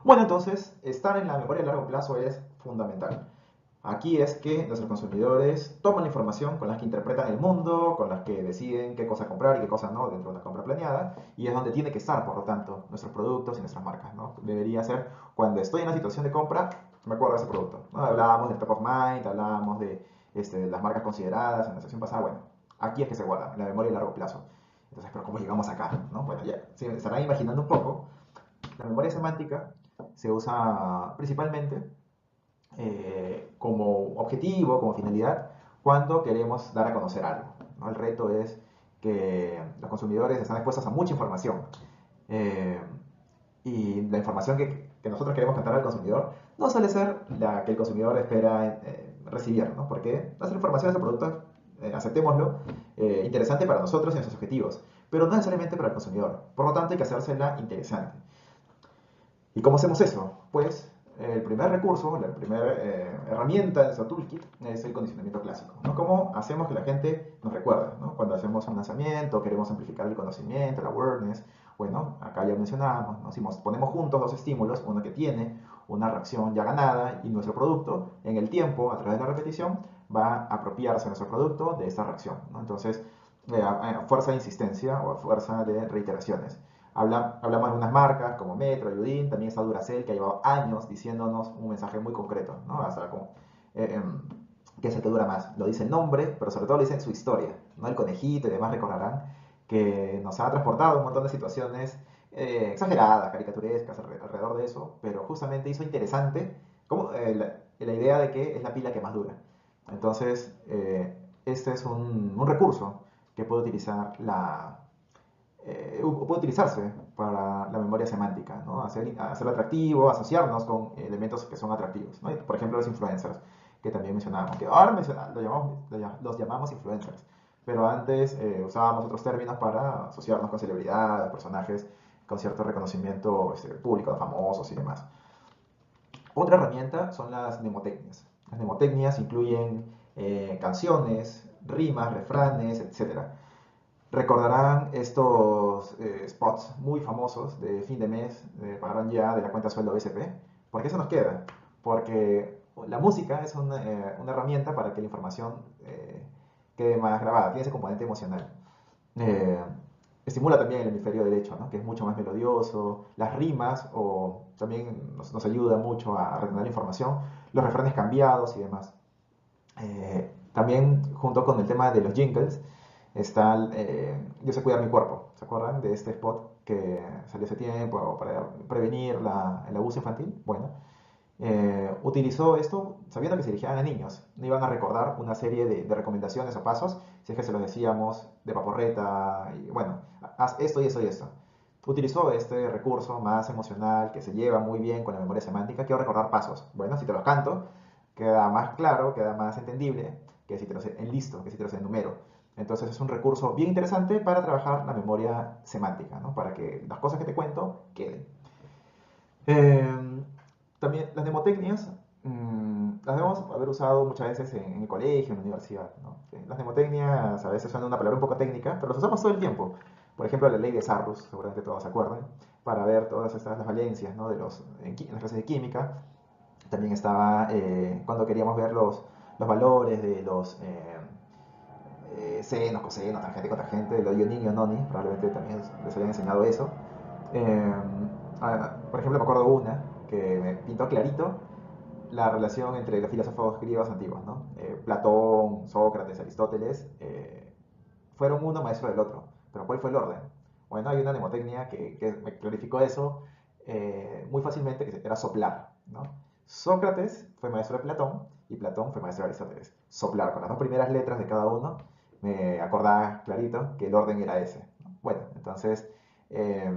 Bueno, entonces, estar en la memoria a largo plazo es fundamental. Aquí es que nuestros consumidores toman la información con las que interpretan el mundo, con las que deciden qué cosa comprar y qué cosa no dentro de una compra planeada, y es donde tiene que estar, por lo tanto, nuestros productos y nuestras marcas, ¿no? Debería ser cuando estoy en la situación de compra, me acuerdo de ese producto, ¿no? Hablábamos del top of mind, hablábamos de las marcas consideradas en la sesión pasada. Bueno, aquí es que se guarda, en la memoria a largo plazo. Entonces, ¿pero cómo llegamos acá? ¿No? Bueno, ya se estarán imaginando un poco. La memoria semántica se usa principalmente como objetivo, como finalidad, cuando queremos dar a conocer algo, ¿no? El reto es que los consumidores están expuestos a mucha información, eh, y la información que nosotros queremos contar al consumidor no suele ser la que el consumidor espera recibir, ¿no? Porque nuestra información es el producto, aceptémoslo, interesante para nosotros y nuestros objetivos, pero no necesariamente para el consumidor. Por lo tanto, hay que hacérsela interesante. ¿Y cómo hacemos eso? Pues el primer recurso, la primera herramienta de nuestro toolkit es el condicionamiento clásico, ¿no? ¿Cómo hacemos que la gente nos recuerde, ¿no? Cuando hacemos un lanzamiento, queremos amplificar el conocimiento, el awareness, bueno, acá ya mencionamos, ¿no? Si ponemos juntos dos estímulos, uno que tiene una reacción ya ganada y nuestro producto, en el tiempo, a través de la repetición, va a apropiarse nuestro producto de esta reacción, ¿no? Entonces, a fuerza de insistencia o a fuerza de reiteraciones. Hablamos de unas marcas como Metro, Ayudín, también está Duracell, que ha llevado años diciéndonos un mensaje muy concreto, ¿no? Hasta como, que es el que dura más. Lo dice el nombre, pero sobre todo lo dice en su historia, ¿no? El conejito y demás recordarán que nos ha transportado un montón de situaciones exageradas, caricaturescas alrededor de eso, pero justamente hizo interesante como, la idea de que es la pila que más dura. Entonces, este es un recurso que puede utilizar puede utilizarse para la memoria semántica, ¿no? Hacerlo atractivo, asociarnos con elementos que son atractivos, ¿no? Por ejemplo, los influencers, que también mencionábamos, que ahora los llamamos influencers, pero antes usábamos otros términos para asociarnos con celebridades, personajes con cierto reconocimiento público, famosos y demás. Otra herramienta son las mnemotecnias. Las mnemotecnias incluyen canciones, rimas, refranes, etcétera. Recordarán estos spots muy famosos de fin de mes, pagarán ya de la cuenta sueldo BCP. ¿Por qué eso nos queda? Porque la música es una herramienta para que la información quede más grabada, tiene ese componente emocional. Eh, Estimula también el hemisferio derecho, ¿no? Que es mucho más melodioso. Las rimas también nos ayuda mucho a retener la información, los refranes cambiados y demás. También junto con el tema de los jingles está Yo sé cuidar mi cuerpo. ¿Se acuerdan de este spot que salió hace tiempo para prevenir el abuso infantil? Bueno, utilizó esto sabiendo que se dirigían a niños. No iban a recordar una serie de recomendaciones o pasos si es que se los decíamos de paporreta y bueno, haz esto y esto y esto. Utilizó este recurso más emocional que se lleva muy bien con la memoria semántica. Quiero recordar pasos. Bueno, si te los canto, queda más claro, queda más entendible que si te los enlisto, que si te los enumero. Entonces es un recurso bien interesante para trabajar la memoria semántica, ¿no? Para que las cosas que te cuento queden. También las mnemotecnias las debemos haber usado muchas veces en el colegio, en la universidad, ¿no? Las mnemotecnias a veces son una palabra un poco técnica, pero las usamos todo el tiempo. Por ejemplo, la ley de Sarrus, seguramente todos se acuerdan, para ver todas las valencias, ¿no? En las clases de química. También estaba cuando queríamos ver los valores de los senos, cosenos, tangente, cotangente, lo ionín y noni, probablemente también les hayan enseñado eso. Eh, por ejemplo, me acuerdo una que me pintó clarito la relación entre los filósofos griegos antiguos, ¿no? Platón, Sócrates, Aristóteles, fueron uno maestro del otro, pero ¿cuál fue el orden? Bueno, hay una mnemotecnia que me clarificó eso muy fácilmente, que era soplar, ¿no? Sócrates fue maestro de Platón y Platón fue maestro de Aristóteles. Soplar con las dos primeras letras de cada uno, me acordaba clarito que el orden era ese, ¿no? Bueno, entonces eh,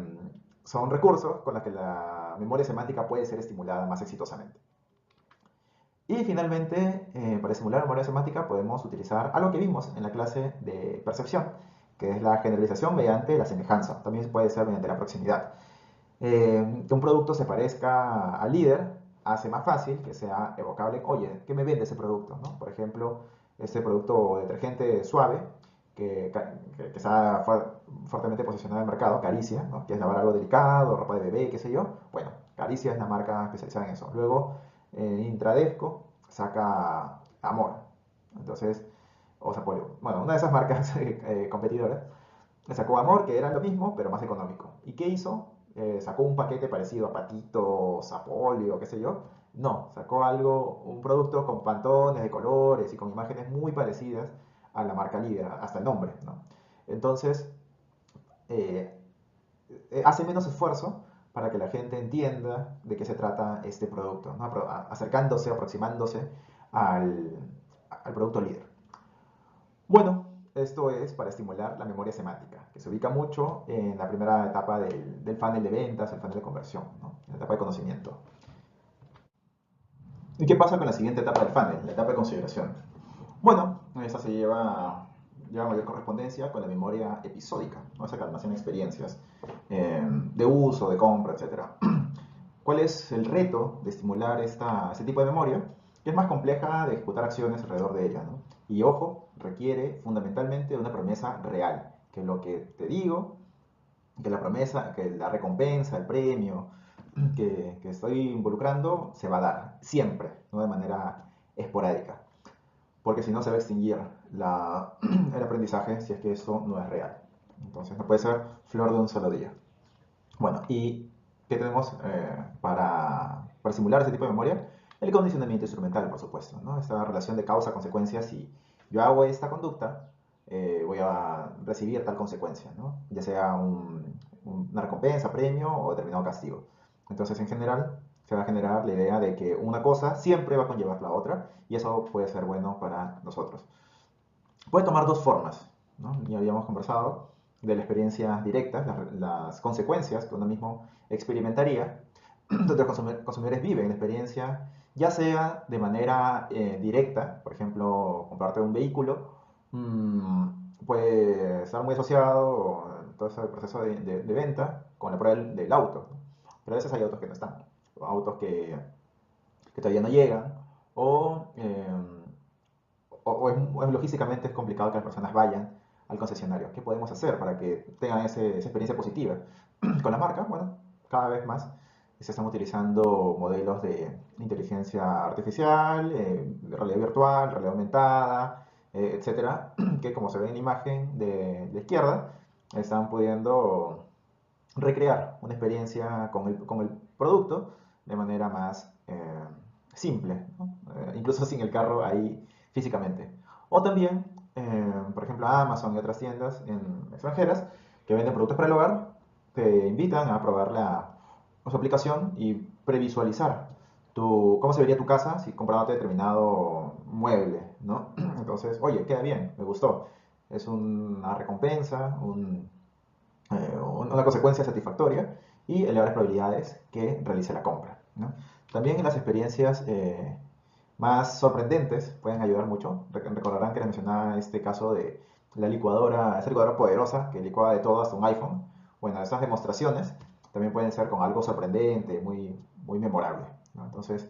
son recursos con los que la memoria semántica puede ser estimulada más exitosamente. Y finalmente, para simular memoria semántica podemos utilizar algo que vimos en la clase de percepción, que es la generalización mediante la semejanza. También puede ser mediante la proximidad. Que un producto se parezca al líder hace más fácil que sea evocable. Oye, ¿qué me vende ese producto? ¿No? Por ejemplo, este producto detergente suave que está fuertemente posicionado en el mercado, Caricia, ¿no? Que es lavar algo delicado, ropa de bebé, qué sé yo. Bueno, Caricia es la marca especializada en eso. Luego, Intradesco saca Amor. Entonces, o sea, bueno, una de esas marcas competidoras sacó Amor, que era lo mismo, pero más económico. ¿Y qué hizo? Sacó un paquete parecido a Patitos, a Polio, qué sé yo. No, sacó algo, un producto con pantones de colores y con imágenes muy parecidas a la marca líder, hasta el nombre, ¿no? Entonces, eh, hace menos esfuerzo para que la gente entienda de qué se trata este producto, ¿no? Acercándose, aproximándose al, al producto líder. Bueno, esto es para estimular la memoria semántica, que se ubica mucho en la primera etapa del funnel de ventas, el funnel de conversión, ¿no? En la etapa de conocimiento. ¿Y qué pasa con la siguiente etapa del funnel, la etapa de consideración? Bueno, esta lleva mayor correspondencia con la memoria episódica, ¿no? Esa que almacena experiencias de uso, de compra, etc. ¿Cuál es el reto de estimular este tipo de memoria? Que es más compleja de ejecutar acciones alrededor de ella, ¿no? Y ojo, requiere fundamentalmente de una promesa real, que lo que te digo, que la promesa, que la recompensa, el premio que estoy involucrando se va a dar, siempre, no de manera esporádica, porque si no se va a extinguir el aprendizaje si es que eso no es real. Entonces no puede ser flor de un solo día. Bueno, ¿y qué tenemos para simular ese tipo de memoria? El condicionamiento instrumental, por supuesto, ¿no? Esta relación de causa-consecuencia. Si yo hago esta conducta, voy a recibir tal consecuencia, ¿no? Ya sea una recompensa, premio o determinado castigo. Entonces, en general, se va a generar la idea de que una cosa siempre va a conllevar la otra y eso puede ser bueno para nosotros. Puede tomar dos formas, ¿no? Ya habíamos conversado de la experiencia directa, las consecuencias que uno mismo experimentaría, donde los consumidores viven la experiencia, ya sea de manera directa, por ejemplo, comprarte un vehículo, puede estar muy asociado todo ese proceso de venta con la prueba del auto, ¿no? Pero a veces hay autos que no están, autos que todavía no llegan, o logísticamente es complicado que las personas vayan al concesionario. ¿Qué podemos hacer para que tengan esa experiencia positiva? Con la marca, bueno, cada vez más se están utilizando modelos de inteligencia artificial, de realidad virtual, realidad aumentada, etcétera, que como se ve en la imagen de la izquierda, están pudiendo recrear una experiencia con el producto de manera más simple, ¿no? Incluso sin el carro ahí físicamente. O también, por ejemplo, Amazon y otras tiendas extranjeras que venden productos para el hogar, te invitan a probar su aplicación y previsualizar cómo se vería tu casa si comprándote determinado mueble, ¿no? Entonces, oye, queda bien, me gustó. Es una recompensa, una consecuencia satisfactoria y elevar las probabilidades que realice la compra, ¿no? También las experiencias más sorprendentes pueden ayudar mucho. Recordarán que les mencionaba este caso de esa licuadora poderosa que licua de todo hasta un iPhone. Bueno, esas demostraciones también pueden ser con algo sorprendente, muy, muy memorable, ¿no? Entonces,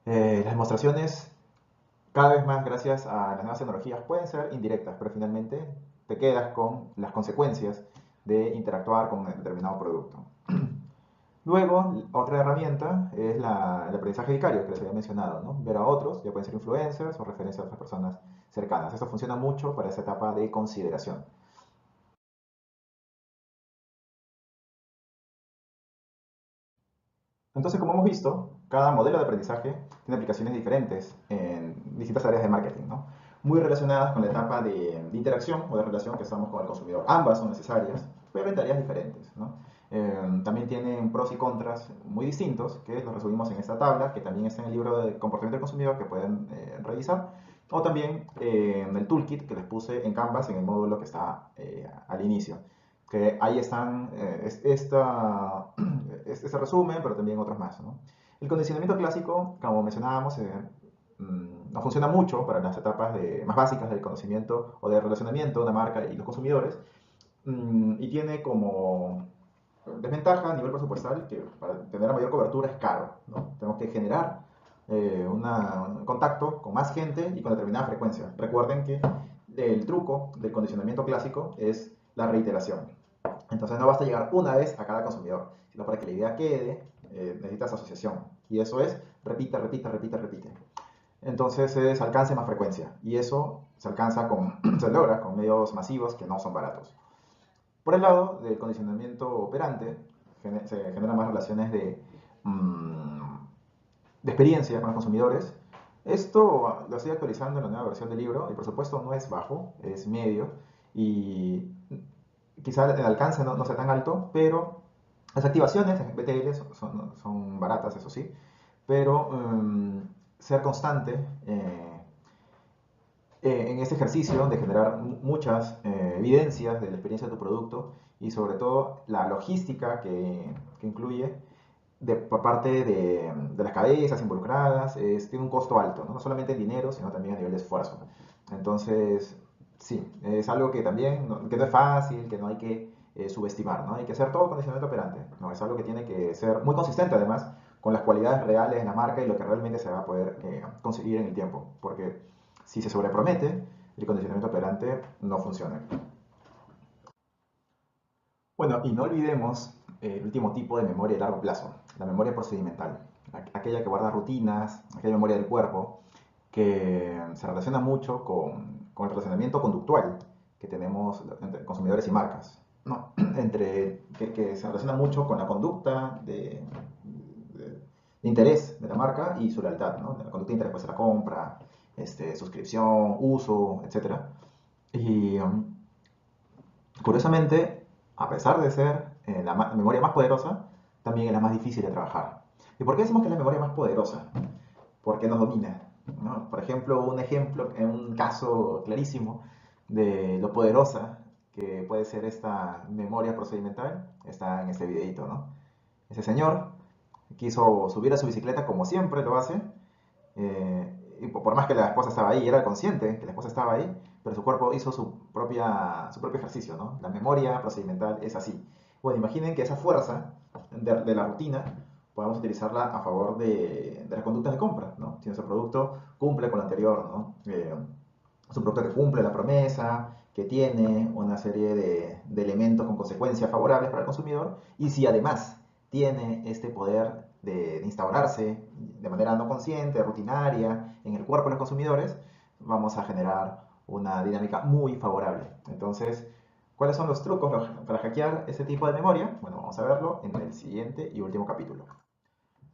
las demostraciones cada vez más gracias a las nuevas tecnologías pueden ser indirectas, pero finalmente te quedas con las consecuencias de interactuar con un determinado producto. Luego, otra herramienta es el aprendizaje vicario que les había mencionado, ¿no? Ver a otros, ya pueden ser influencers o referencias a otras personas cercanas. Esto funciona mucho para esa etapa de consideración. Entonces, como hemos visto, cada modelo de aprendizaje tiene aplicaciones diferentes en distintas áreas de marketing, ¿no? Muy relacionadas con la etapa de interacción o de relación que estamos con el consumidor. Ambas son necesarias, pero en tareas diferentes, ¿no? También tienen pros y contras muy distintos, que los resumimos en esta tabla, que también está en el libro de comportamiento del consumidor, que pueden revisar, o también en el toolkit que les puse en Canvas, en el módulo que está al inicio, que ahí están este resumen, pero también otros más, ¿no? El condicionamiento clásico, como mencionábamos, no funciona mucho para las etapas más básicas del conocimiento o del relacionamiento de una marca y los consumidores, y tiene como desventaja a nivel presupuestal que para tener la mayor cobertura es caro, ¿no? Tenemos que generar un contacto con más gente y con determinada frecuencia. Recuerden que el truco del condicionamiento clásico es la reiteración. Entonces no basta llegar una vez a cada consumidor, sino para que la idea quede, necesitas asociación. Y eso es repite, repite, repite, repite. Entonces es alcance más frecuencia. Y eso se logra con medios masivos que no son baratos. Por el lado del condicionamiento operante, se generan más relaciones de experiencia con los consumidores. Esto lo estoy actualizando en la nueva versión del libro. El presupuesto no es bajo, es medio. Y quizá el alcance no sea tan alto, pero las activaciones en BTL son baratas, eso sí. Pero ser constante en este ejercicio de generar muchas evidencias de la experiencia de tu producto y sobre todo la logística que incluye por parte de las cabezas involucradas, tiene un costo alto, ¿no? No solamente en dinero, sino también a nivel de esfuerzo. Entonces, sí, es algo que también que no es fácil, que no hay que subestimar, ¿no? Hay que hacer todo condicionamiento operante, ¿no? Es algo que tiene que ser muy consistente además con las cualidades reales de la marca y lo que realmente se va a poder conseguir en el tiempo, porque si se sobrepromete, el condicionamiento operante no funciona. Bueno, y no olvidemos el último tipo de memoria de largo plazo, la memoria procedimental, aquella que guarda rutinas, aquella memoria del cuerpo, que se relaciona mucho con el relacionamiento conductual que tenemos entre consumidores y marcas, ¿no? Que se relaciona mucho con la conducta de interés de la marca y su lealtad, ¿no? La conducta de interés puede ser la compra, suscripción, uso, etcétera. Y curiosamente, a pesar de ser la memoria más poderosa, también es la más difícil de trabajar. ¿Y por qué decimos que es la memoria más poderosa? Porque nos domina, ¿no? Por ejemplo, un caso clarísimo de lo poderosa que puede ser esta memoria procedimental está en este videito, ¿no? Ese señor quiso subir a su bicicleta como siempre lo hace, y por más que la esposa estaba ahí, era consciente que la esposa estaba ahí, pero su cuerpo hizo su propio ejercicio, ¿no? La memoria procedimental es así. Bueno, imaginen que esa fuerza de la rutina podemos utilizarla a favor de las conductas de compra, ¿no? Si nuestro producto cumple con lo anterior, ¿no? Es un producto que cumple la promesa, que tiene una serie de elementos con consecuencias favorables para el consumidor, y si además tiene este poder de instaurarse de manera no consciente, rutinaria, en el cuerpo de los consumidores, vamos a generar una dinámica muy favorable. Entonces, ¿cuáles son los trucos para hackear ese tipo de memoria? Bueno, vamos a verlo en el siguiente y último capítulo.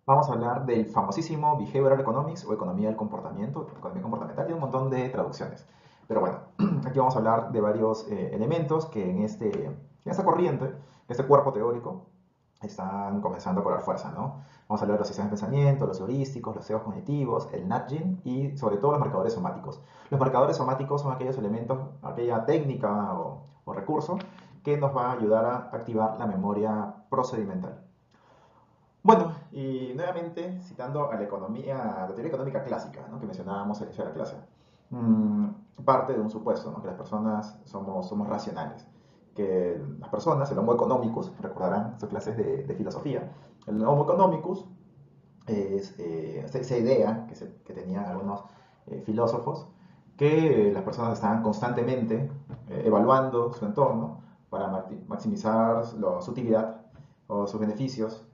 Vamos a hablar del famosísimo Behavioral Economics o economía del comportamiento, economía comportamental, tiene un montón de traducciones. Pero bueno, aquí vamos a hablar de varios elementos que en esta corriente, en este cuerpo teórico, están comenzando a cobrar fuerza, ¿no? Vamos a hablar de los sistemas de pensamiento, los heurísticos, los sesgos cognitivos, el nudging y sobre todo los marcadores somáticos. Los marcadores somáticos son aquellos elementos, aquella técnica o recurso que nos va a ayudar a activar la memoria procedimental. Bueno, y nuevamente citando a la teoría económica clásica, ¿no? Que mencionábamos al inicio de la clase, mm, parte de un supuesto, ¿no? Que las personas somos racionales, que las personas, el Homo economicus, recordarán sus clases de filosofía, el Homo economicus es esa idea que tenían algunos filósofos, que las personas estaban constantemente evaluando su entorno para maximizar su utilidad o sus beneficios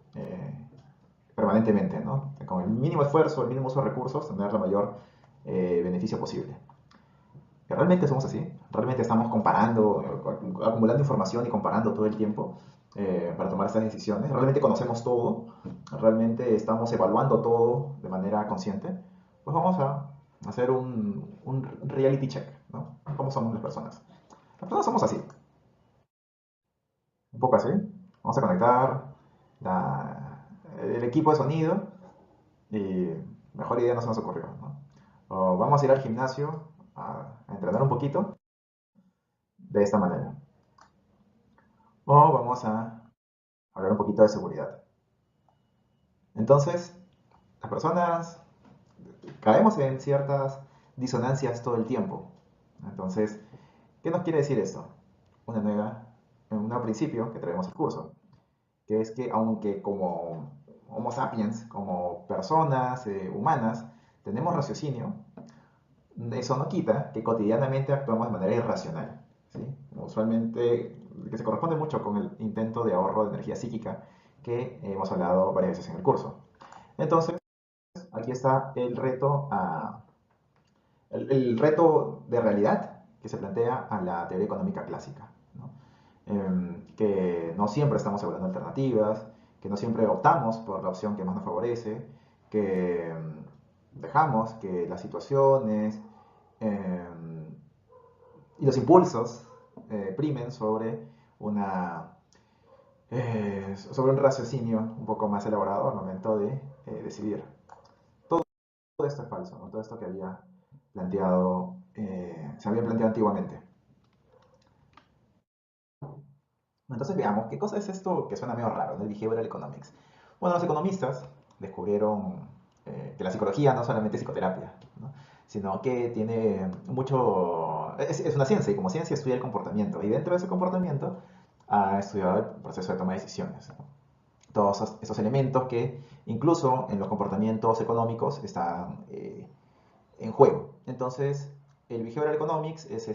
permanentemente, ¿no? Con el mínimo esfuerzo, el mínimo uso de recursos, tener la mayor beneficio posible. ¿Realmente somos así? ¿Realmente estamos comparando, acumulando información y comparando todo el tiempo para tomar estas decisiones? ¿Realmente conocemos todo? ¿Realmente estamos evaluando todo de manera consciente? Pues vamos a hacer un reality check, ¿no? ¿Cómo somos las personas? Las personas somos así, un poco así. Vamos a conectar el equipo de sonido y mejor idea no se nos ocurrió, ¿no? O vamos a ir al gimnasio a entrenar un poquito de esta manera. O vamos a hablar un poquito de seguridad. Entonces, las personas caemos en ciertas disonancias todo el tiempo. Entonces, ¿qué nos quiere decir esto? Un nuevo principio que traemos al curso, que es que aunque como Homo sapiens, como personas humanas, tenemos raciocinio, eso no quita que cotidianamente actuamos de manera irracional, ¿sí? Usualmente, que se corresponde mucho con el intento de ahorro de energía psíquica que hemos hablado varias veces en el curso. Entonces, aquí está el reto de realidad que se plantea a la teoría económica clásica, ¿no? Que no siempre estamos evaluando alternativas, que no siempre optamos por la opción que más nos favorece, que dejamos que las situaciones y los impulsos primen sobre un raciocinio un poco más elaborado al momento de decidir. Todo esto es falso, ¿no? Todo esto que se había planteado antiguamente. Entonces veamos, ¿qué cosa es esto que suena medio raro, ¿no? El behavioral economics. Bueno, los economistas descubrieron que la psicología no solamente es psicoterapia, ¿no? Sino que tiene es una ciencia, y como ciencia estudia el comportamiento, y dentro de ese comportamiento ha estudiado el proceso de toma de decisiones, ¿no? Todos esos elementos que incluso en los comportamientos económicos están en juego. Entonces, el behavioral economics es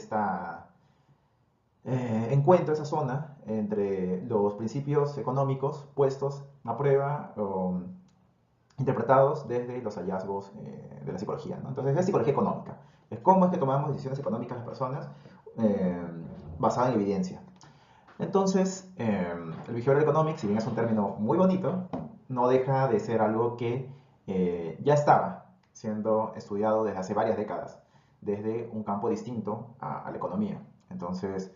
encuentra esa zona entre los principios económicos puestos a prueba o interpretados desde los hallazgos de la psicología, ¿no? Entonces es psicología económica, es cómo es que tomamos decisiones económicas las personas eh, basada en evidencia. Entonces, el behavioral economics, si bien es un término muy bonito, no deja de ser algo que ya estaba siendo estudiado desde hace varias décadas, desde un campo distinto a la economía. Entonces,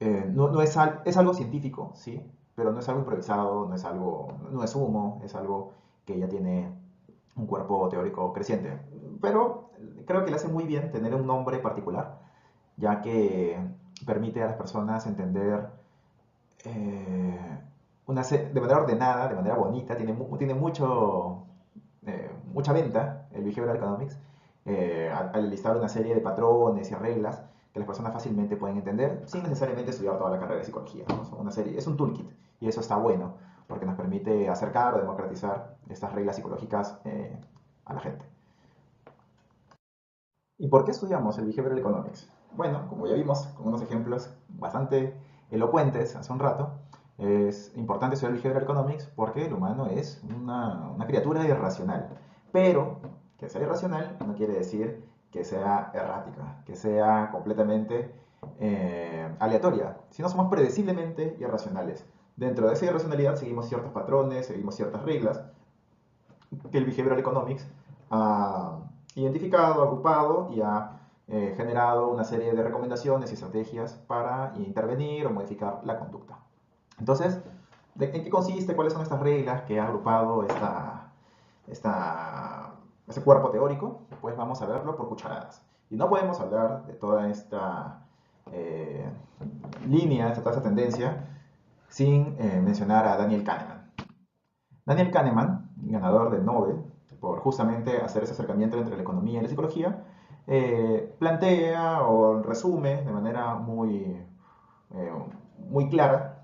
es algo científico, sí, pero no es algo improvisado, no es humo, es algo que ya tiene un cuerpo teórico creciente. Pero creo que le hace muy bien tener un nombre particular, ya que permite a las personas entender de manera ordenada, de manera bonita, tiene mucha venta el behavioral economics, al listar una serie de patrones y reglas que las personas fácilmente pueden entender sin necesariamente estudiar toda la carrera de psicología, ¿no? Es un toolkit y eso está bueno porque nos permite acercar o democratizar estas reglas psicológicas a la gente. ¿Y por qué estudiamos el behavioral economics? Bueno, como ya vimos con unos ejemplos bastante elocuentes hace un rato, es importante estudiar el behavioral economics porque el humano es una criatura irracional. Pero que sea irracional no quiere decir que sea errática, que sea completamente aleatoria, sino somos predeciblemente irracionales. Dentro de esa irracionalidad seguimos ciertos patrones, seguimos ciertas reglas que el behavioral economics ha identificado, agrupado y ha generado una serie de recomendaciones y estrategias para intervenir o modificar la conducta. Entonces, ¿en qué consiste? ¿Cuáles son estas reglas que ha agrupado este cuerpo teórico? Pues vamos a verlo por cucharadas. Y no podemos hablar de toda esta línea, toda esta tendencia, sin mencionar a Daniel Kahneman. Daniel Kahneman, ganador del Nobel, por justamente hacer ese acercamiento entre la economía y la psicología, plantea o resume de manera muy clara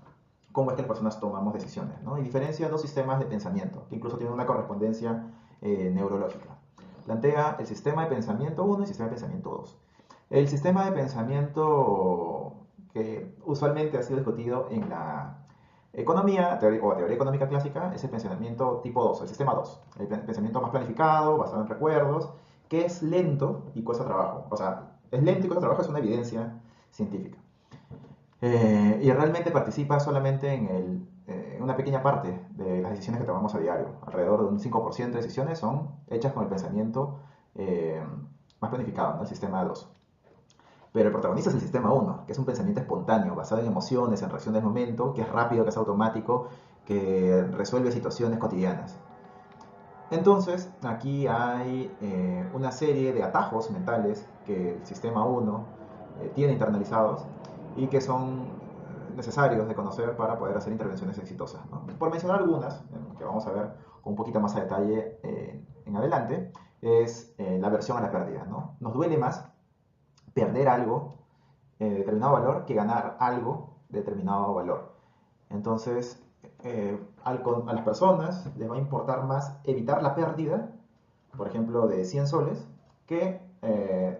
cómo es que las personas tomamos decisiones, ¿no? Y diferencia dos sistemas de pensamiento, que incluso tienen una correspondencia neurológica. Plantea el sistema de pensamiento 1 y el sistema de pensamiento 2. El sistema de pensamiento que usualmente ha sido discutido en la economía o teoría económica clásica es el pensamiento tipo 2, el sistema 2. El pensamiento más planificado, basado en recuerdos, que es lento y cuesta trabajo. O sea, es lento y cuesta trabajo, es una evidencia científica. Y realmente participa solamente en una pequeña parte de las decisiones que tomamos a diario. Alrededor de un 5% de decisiones son hechas con el pensamiento más planificado, ¿no? El sistema 2. Pero el protagonista es el sistema 1, que es un pensamiento espontáneo, basado en emociones, en reacción del momento, que es rápido, que es automático, que resuelve situaciones cotidianas. Entonces, aquí hay una serie de atajos mentales que el sistema 1 tiene internalizados y que son necesarios de conocer para poder hacer intervenciones exitosas, ¿no? Por mencionar algunas, que vamos a ver con un poquito más a detalle en adelante, es la aversión a la pérdida, ¿no? Nos duele más perder algo de determinado valor que ganar algo de determinado valor. Entonces, a las personas les va a importar más evitar la pérdida, por ejemplo, de 100 soles, que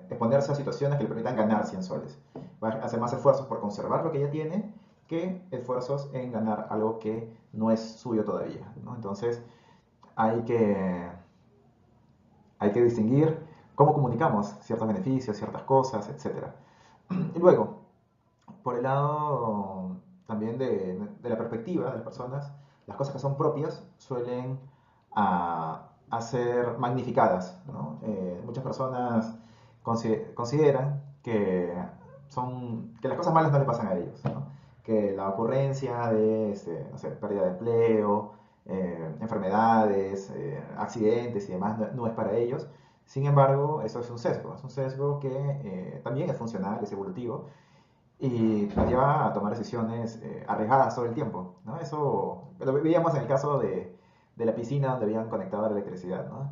exponerse a situaciones que le permitan ganar 100 soles. Va a hacer más esfuerzos por conservar lo que ya tiene que esfuerzos en ganar algo que no es suyo todavía, ¿no? Entonces, hay que, hay que distinguir cómo comunicamos ciertos beneficios, ciertas cosas, etc. Y luego, por el lado también de la perspectiva de las personas, las cosas que son propias suelen a ser magnificadas, ¿no? Muchas personas consideran que las cosas malas no le pasan a ellos, ¿no? Que la ocurrencia de no sé, pérdida de empleo, enfermedades, accidentes y demás no es para ellos. Sin embargo, eso es un sesgo que también es funcional, es evolutivo, y nos lleva a tomar decisiones arriesgadas todo el tiempo, ¿no? Eso lo veíamos en el caso de la piscina donde habían conectado la electricidad, ¿no?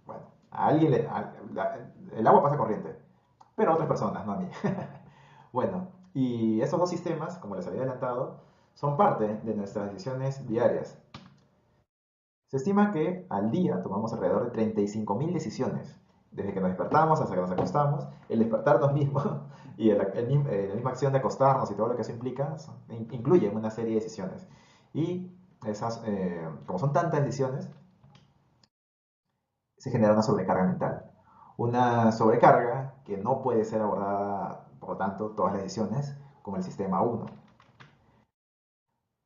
Bueno, a alguien el agua pasa corriente, pero a otras personas, no a mí. Bueno, y esos dos sistemas, como les había adelantado, son parte de nuestras decisiones diarias. Se estima que al día tomamos alrededor de 35.000 decisiones, desde que nos despertamos hasta que nos acostamos. El despertarnos mismo y la misma acción de acostarnos y todo lo que eso implica incluye una serie de decisiones. Y esas, como son tantas decisiones, se genera una sobrecarga mental. Una sobrecarga que no puede ser abordada, por lo tanto, todas las decisiones con el sistema 1.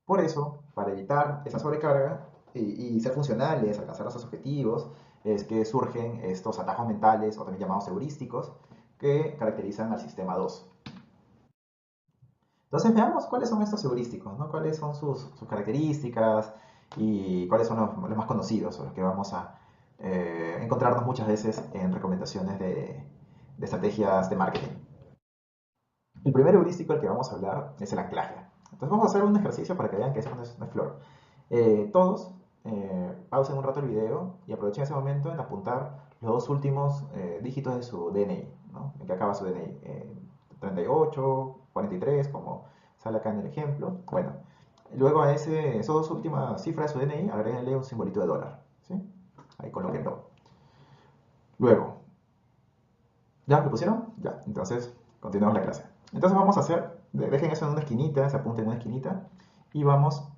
Por eso, para evitar esa sobrecarga y ser funcionales, alcanzar esos objetivos, es que surgen estos atajos mentales, o también llamados heurísticos, que caracterizan al sistema 2. Entonces veamos cuáles son estos heurísticos, ¿no? Cuáles son sus características y cuáles son los más conocidos, o los que vamos a encontrarnos muchas veces en recomendaciones de estrategias de marketing. El primer heurístico del que vamos a hablar es el anclaje. Entonces vamos a hacer un ejercicio para que vean que eso no es flor. Todos pausen un rato el video y aprovechen ese momento en apuntar los dos últimos dígitos de su DNI, ¿no? En que acaba su DNI. 38, 43, como sale acá en el ejemplo. Bueno, luego a esas dos últimas cifras de su DNI, agréguenle un simbolito de dólar, ¿sí? Ahí colóquenlo. Luego, ¿ya lo pusieron? Ya, entonces continuamos la clase. Entonces vamos a hacer, dejen eso en una esquinita, se apunten en una esquinita, y vamos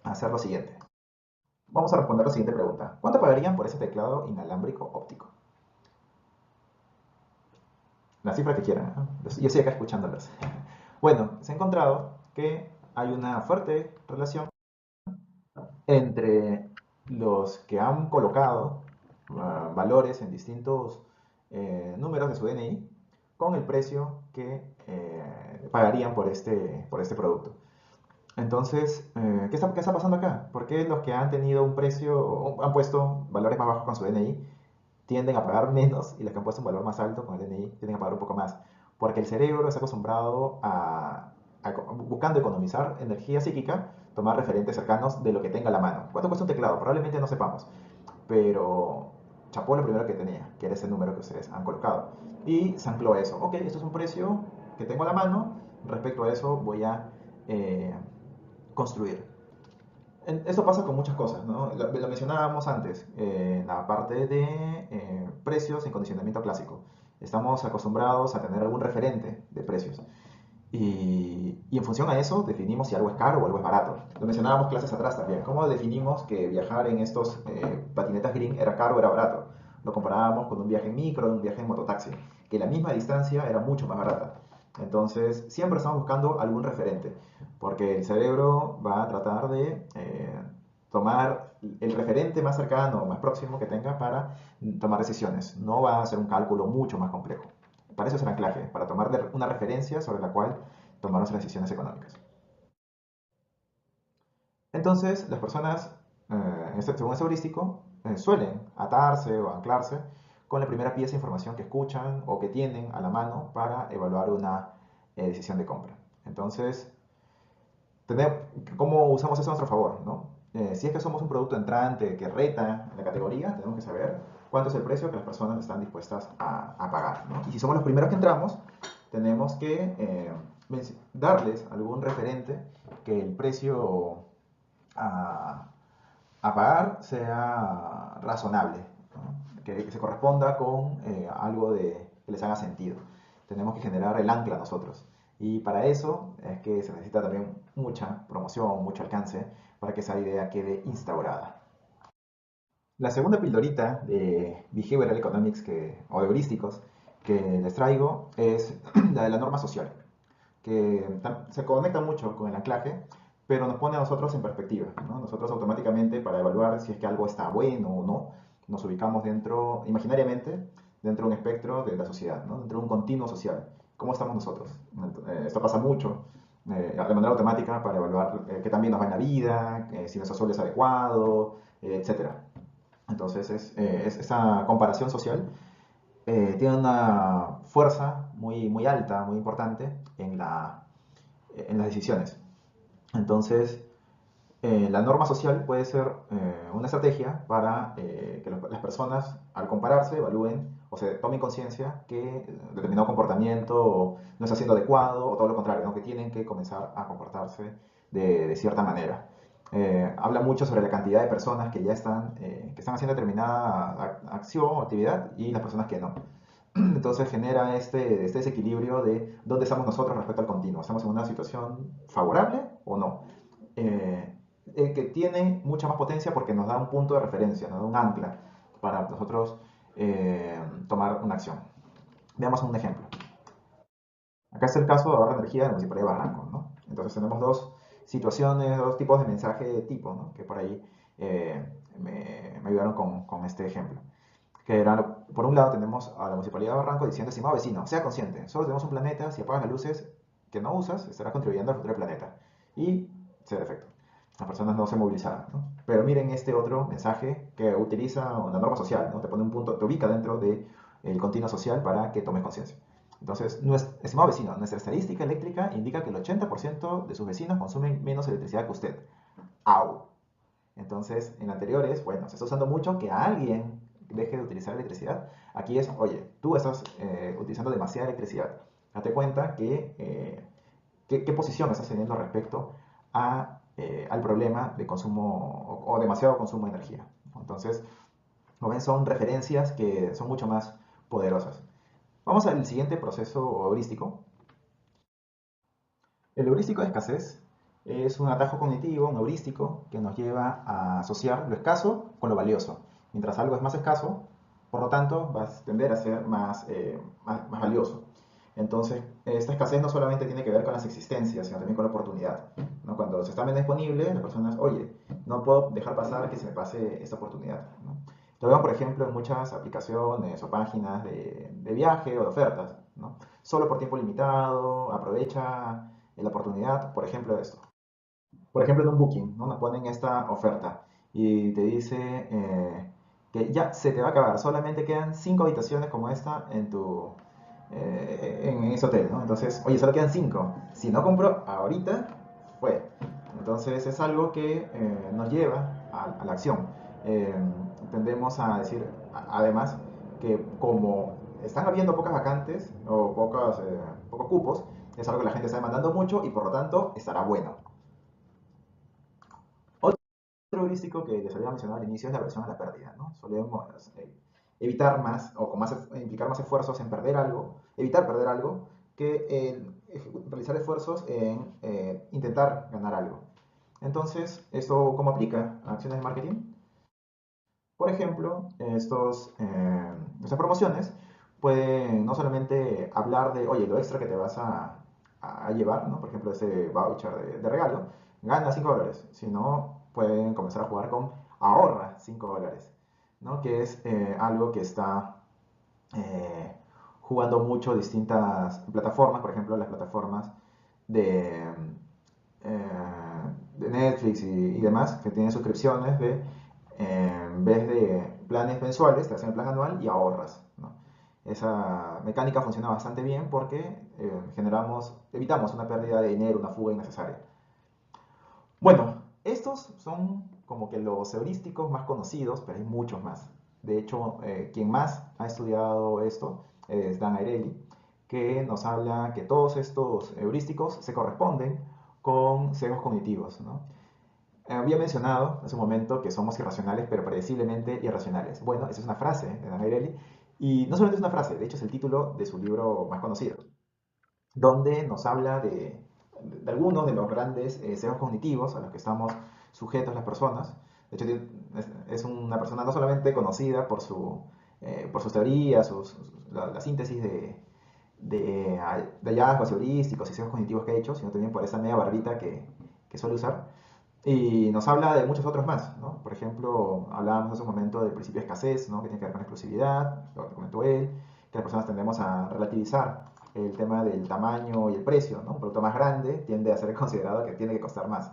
a hacer lo siguiente. Vamos a responder la siguiente pregunta. ¿Cuánto pagarían por ese teclado inalámbrico óptico? La cifra que quieran, ¿no? Yo estoy acá escuchándolas. Bueno, se ha encontrado que hay una fuerte relación entre los que han colocado valores en distintos números de su DNI con el precio que pagarían por este producto. Entonces, ¿qué está pasando acá? ¿Por qué los que han tenido un precio, o han puesto valores más bajos con su DNI, tienden a pagar menos y los que han puesto un valor más alto con el DNI tienden a pagar un poco más? Porque el cerebro está acostumbrado buscando economizar energía psíquica, tomar referentes cercanos de lo que tenga a la mano. ¿Cuánto cuesta un teclado? Probablemente no sepamos, pero chapó lo primero que tenía, que era ese número que ustedes han colocado. Y se ancló a eso. Ok, esto es un precio que tengo a la mano, respecto a eso voy a construir. Esto pasa con muchas cosas, ¿no? Lo mencionábamos antes, la parte de precios en condicionamiento clásico. Estamos acostumbrados a tener algún referente de precios. Y en función a eso definimos si algo es caro o algo es barato. Lo mencionábamos clases atrás también. ¿Cómo definimos que viajar en estos patinetas green era caro o era barato? Lo comparábamos con un viaje en micro, un viaje en mototaxi, que la misma distancia era mucho más barata. Entonces, siempre estamos buscando algún referente, porque el cerebro va a tratar de tomar el referente más cercano, más próximo que tenga para tomar decisiones. No va a hacer un cálculo mucho más complejo. Para eso es el anclaje, para tomar una referencia sobre la cual tomar nuestras decisiones económicas. Entonces, las personas, según ese heurístico, suelen atarse o anclarse con la primera pieza de información que escuchan o que tienen a la mano para evaluar una decisión de compra. Entonces, ¿cómo usamos eso a nuestro favor, ¿no? si es que somos un producto entrante que reta en la categoría, tenemos que saber cuánto es el precio que las personas están dispuestas a pagar, ¿no? Y si somos los primeros que entramos, tenemos que darles algún referente que el precio a, a pagar sea razonable, ¿no? Que se corresponda con algo que les haga sentido. Tenemos que generar el ancla nosotros. Y para eso es que se necesita también mucha promoción, mucho alcance, para que esa idea quede instaurada. La segunda pildorita de Behavioral Economics o de heurísticos que les traigo es la de la norma social, que se conecta mucho con el anclaje, pero nos pone a nosotros en perspectiva, ¿no? Nosotros automáticamente, para evaluar si es que algo está bueno o no, nos ubicamos dentro, imaginariamente, dentro de un espectro de la sociedad, ¿no? Dentro de un continuo social. ¿Cómo estamos nosotros? Esto pasa mucho de manera automática para evaluar qué también nos va en la vida, si nuestro sueldo es adecuado, etcétera. Entonces, esa comparación social tiene una fuerza muy, muy alta, muy importante en las decisiones. Entonces, la norma social puede ser una estrategia para que las personas, al compararse, evalúen o se tomen conciencia que determinado comportamiento no está siendo adecuado o todo lo contrario, ¿no? Que tienen que comenzar a comportarse de cierta manera. Habla mucho sobre la cantidad de personas que ya que están haciendo determinada acción o actividad y las personas que no. Entonces genera este desequilibrio de dónde estamos nosotros respecto al continuo. ¿Estamos en una situación favorable o no? Eh, que tiene mucha más potencia porque nos da un punto de referencia, nos da un ancla para nosotros tomar una acción. Veamos un ejemplo. Acá está el caso de ahorro de energía de la Municipalidad de Barranco, ¿no? Entonces tenemos dos situaciones, dos tipos de mensaje de tipo, ¿no? Que por ahí me ayudaron con este ejemplo. Que era, por un lado tenemos a la Municipalidad de Barranco diciendo: estimado vecino, sea consciente, solo tenemos un planeta, si apagas las luces que no usas, estarás contribuyendo al futuro del planeta. Y se da efecto. Las personas no se movilizaron, ¿no? Pero miren este otro mensaje que utiliza una norma social, ¿no? Te pone un punto, te ubica dentro del continuo social para que tomes conciencia. Entonces, estimado vecino, nuestra estadística eléctrica indica que el 80% de sus vecinos consumen menos electricidad que usted. ¡Au! Entonces, en anteriores, bueno, se está usando mucho que alguien deje de utilizar electricidad. Aquí es, oye, tú estás utilizando demasiada electricidad. Date cuenta qué posición estás teniendo respecto al problema de consumo o demasiado consumo de energía. Entonces, como ven, son referencias que son mucho más poderosas. Vamos al siguiente proceso heurístico. El heurístico de escasez es un atajo cognitivo, un heurístico, que nos lleva a asociar lo escaso con lo valioso. Mientras algo es más escaso, por lo tanto, va a tender a ser más valioso. Entonces, esta escasez no solamente tiene que ver con las existencias, sino también con la oportunidad, ¿no? Cuando se está bien disponible, las personas, oye, no puedo dejar pasar que se me pase esta oportunidad, ¿no? Lo vemos, por ejemplo, en muchas aplicaciones o páginas de viaje o de ofertas, ¿no? Solo por tiempo limitado, aprovecha la oportunidad, por ejemplo, esto. Por ejemplo, en un booking, ¿no? Nos ponen esta oferta y te dice que ya se te va a acabar, solamente quedan 5 habitaciones como esta en ese hotel, ¿no? Entonces, oye, solo quedan 5. Si no compro ahorita, fue. Entonces es algo que nos lleva a la acción. Eh, Tendemos a decir, además, que como están habiendo pocas vacantes o pocos cupos, es algo que la gente está demandando mucho y por lo tanto estará bueno. Otro heurístico que les había mencionado al inicio es la aversión a la pérdida, ¿no? Solemos evitar más o implicar más esfuerzos en perder algo, evitar perder algo, que realizar esfuerzos en intentar ganar algo. Entonces, ¿esto cómo aplica a acciones de marketing? Por ejemplo, estas promociones pueden no solamente hablar de, oye, lo extra que te vas a llevar, ¿no? Por ejemplo, ese voucher de regalo, gana $5, sino pueden comenzar a jugar con ahorra $5, ¿no? Que es algo que está eh, jugando mucho distintas plataformas, por ejemplo, las plataformas de, de Netflix y demás, que tienen suscripciones en vez de planes mensuales, te hacen el plan anual y ahorras, ¿no? Esa mecánica funciona bastante bien porque evitamos una pérdida de dinero, una fuga innecesaria. Bueno, Estos son como que los heurísticos más conocidos, pero hay muchos más. De hecho, quien más ha estudiado esto es Dan Ariely, que nos habla que todos estos heurísticos se corresponden con sesgos cognitivos, ¿no? Había mencionado hace un momento que somos irracionales, pero predeciblemente irracionales. Bueno, esa es una frase de Dan Ariely, y no solamente es una frase, de hecho es el título de su libro más conocido, donde nos habla de algunos de los grandes sesgos cognitivos a los que estamos sujetos las personas. De hecho, es una persona no solamente conocida por sus teorías, la síntesis de hallazgos heurísticos y sesgos cognitivos que ha hecho, sino también por esa media barbita que suele usar. Y nos habla de muchos otros más, ¿no? Por ejemplo, hablábamos hace un momento del principio de escasez, ¿no? Que tiene que ver con la exclusividad, lo que comentó él, que las personas tendemos a relativizar el tema del tamaño y el precio, ¿no? Un producto más grande tiende a ser considerado que tiene que costar más,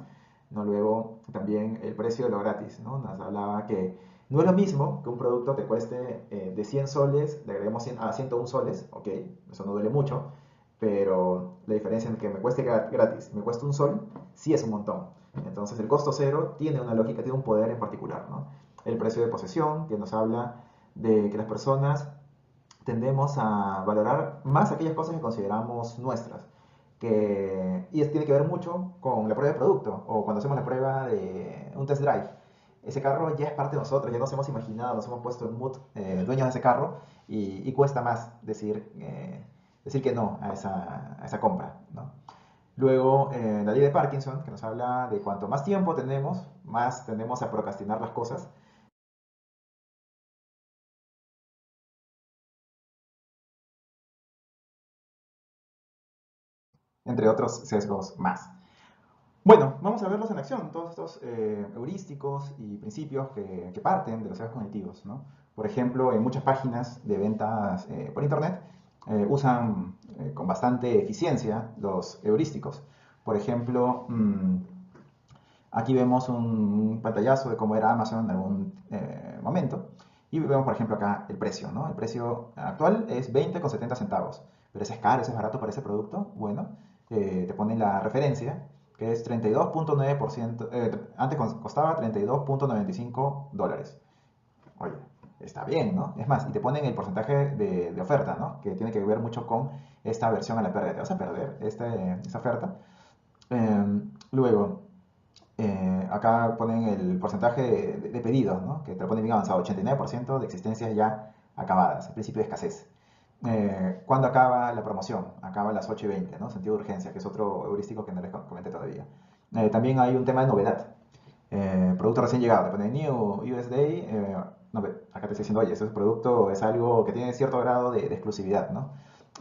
¿no? Luego, también el precio de lo gratis, ¿no? Nos hablaba que no es lo mismo que un producto te cueste de 100 soles, le agregamos 100 a 101 soles, ok, eso no duele mucho, pero la diferencia en que me cueste gratis, me cueste un sol, sí es un montón. Entonces el costo cero tiene una lógica, tiene un poder en particular, ¿no? El precio de posesión, que nos habla de que las personas tendemos a valorar más aquellas cosas que consideramos nuestras. Y esto tiene que ver mucho con la prueba de producto o cuando hacemos la prueba de un test drive. Ese carro ya es parte de nosotros, ya nos hemos imaginado, nos hemos puesto en mood dueños de ese carro y cuesta más decir que no a esa compra, ¿no? Luego, la ley de Parkinson, que nos habla de cuanto más tiempo tenemos, más tendemos a procrastinar las cosas, entre otros sesgos más. Bueno, vamos a verlos en acción, todos estos heurísticos y principios que parten de los sesgos cognitivos, ¿no? Por ejemplo, en muchas páginas de ventas por internet usan con bastante eficiencia los heurísticos. Por ejemplo, aquí vemos un pantallazo de cómo era Amazon en algún momento. Y vemos, por ejemplo, acá el precio, ¿no? El precio actual es 20,70 centavos. Pero ese es caro, ese es barato para ese producto. Bueno, te ponen la referencia, que es 32,9%. Antes costaba $32,95. Oye, está bien, ¿no? Es más, y te ponen el porcentaje de oferta, ¿no? Que tiene que ver mucho con esta versión a la pérdida. Te vas a perder esta oferta. Luego, acá ponen el porcentaje de pedidos, ¿no? Que te lo ponen bien avanzado, 89% de existencias ya acabadas, el principio de escasez. ¿Cuándo acaba la promoción? Acaba a las 8:20, ¿no? Sentido de urgencia, que es otro heurístico que no les comenté todavía. También hay un tema de novedad. Producto recién llegado, te pone New US Day, no, acá te estoy diciendo, oye, ese producto es algo que tiene cierto grado de exclusividad, ¿no?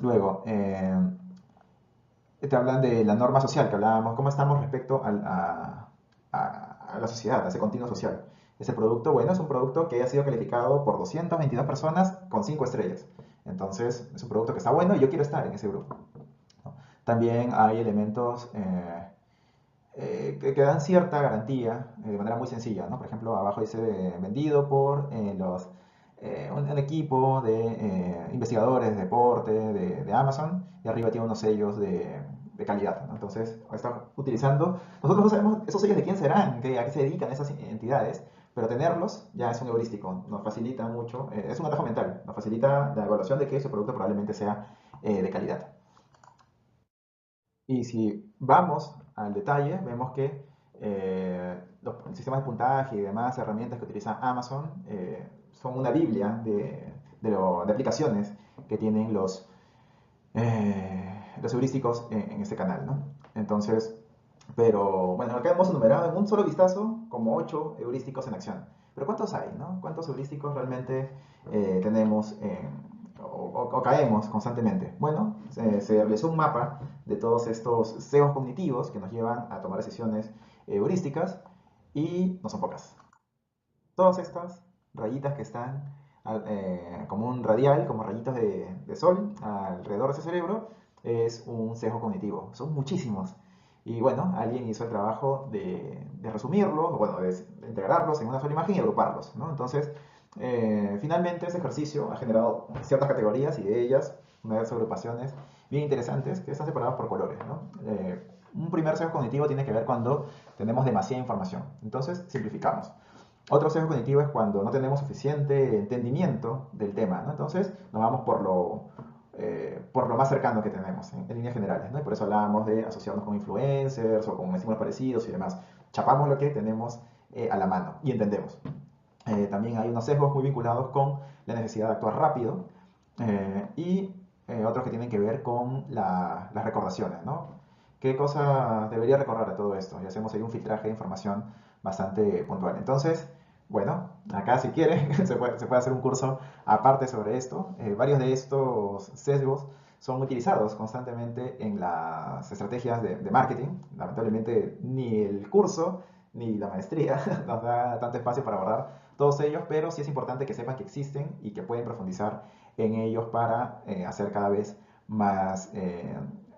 Luego, te hablan de la norma social que hablábamos, cómo estamos respecto a la sociedad, a ese continuo social. Ese producto, bueno, es un producto que ha sido calificado por 222 personas con 5 estrellas. Entonces, es un producto que está bueno y yo quiero estar en ese grupo, ¿no? También hay elementos que dan cierta garantía de manera muy sencilla, ¿no? Por ejemplo, abajo dice vendido por un equipo de investigadores de deporte de Amazon y arriba tiene unos sellos de calidad, ¿no? Entonces, están utilizando, nosotros no sabemos esos sellos de quién serán, a qué se dedican esas entidades, pero tenerlos ya es un heurístico, nos facilita mucho, es un atajo mental, nos facilita la evaluación de que ese producto probablemente sea de calidad. Y si vamos al detalle, vemos que los sistemas de puntaje y demás herramientas que utiliza Amazon son una biblia de aplicaciones que tienen los heurísticos en este canal, ¿no? Entonces, pero bueno, acá hemos enumerado en un solo vistazo como 8 heurísticos en acción. Pero ¿cuántos hay, no? ¿Cuántos heurísticos realmente tenemos o caemos constantemente? Bueno, se realizó un mapa de todos estos sesgos cognitivos que nos llevan a tomar decisiones heurísticas y no son pocas. Todas estas rayitas que están como un radial, como rayitos de sol alrededor de ese cerebro, es un sesgo cognitivo. Son muchísimos. Y bueno, alguien hizo el trabajo de resumirlos, o bueno, de integrarlos en una sola imagen y agruparlos, ¿no? Entonces, finalmente ese ejercicio ha generado ciertas categorías y de ellas unas agrupaciones bien interesantes que están separadas por colores, ¿no? Un primer sesgo cognitivo tiene que ver cuando tenemos demasiada información. Entonces, simplificamos. Otro sesgo cognitivo es cuando no tenemos suficiente entendimiento del tema, ¿no? Entonces, nos vamos por lo más cercano que tenemos, en líneas generales, ¿no? Y por eso hablábamos de asociarnos con influencers o con estímulos parecidos y demás. Chapamos lo que tenemos a la mano y entendemos. También hay unos sesgos muy vinculados con la necesidad de actuar rápido y otros que tienen que ver con las recordaciones, ¿no? ¿Qué cosa debería recordar de todo esto? Y hacemos ahí un filtraje de información bastante puntual. Entonces, bueno, acá si quieren se puede hacer un curso aparte sobre esto. Varios de estos sesgos son utilizados constantemente en las estrategias de marketing. Lamentablemente ni el curso ni la maestría nos da tanto espacio para abordar todos ellos, pero sí es importante que sepan que existen y que pueden profundizar en ellos para hacer cada vez más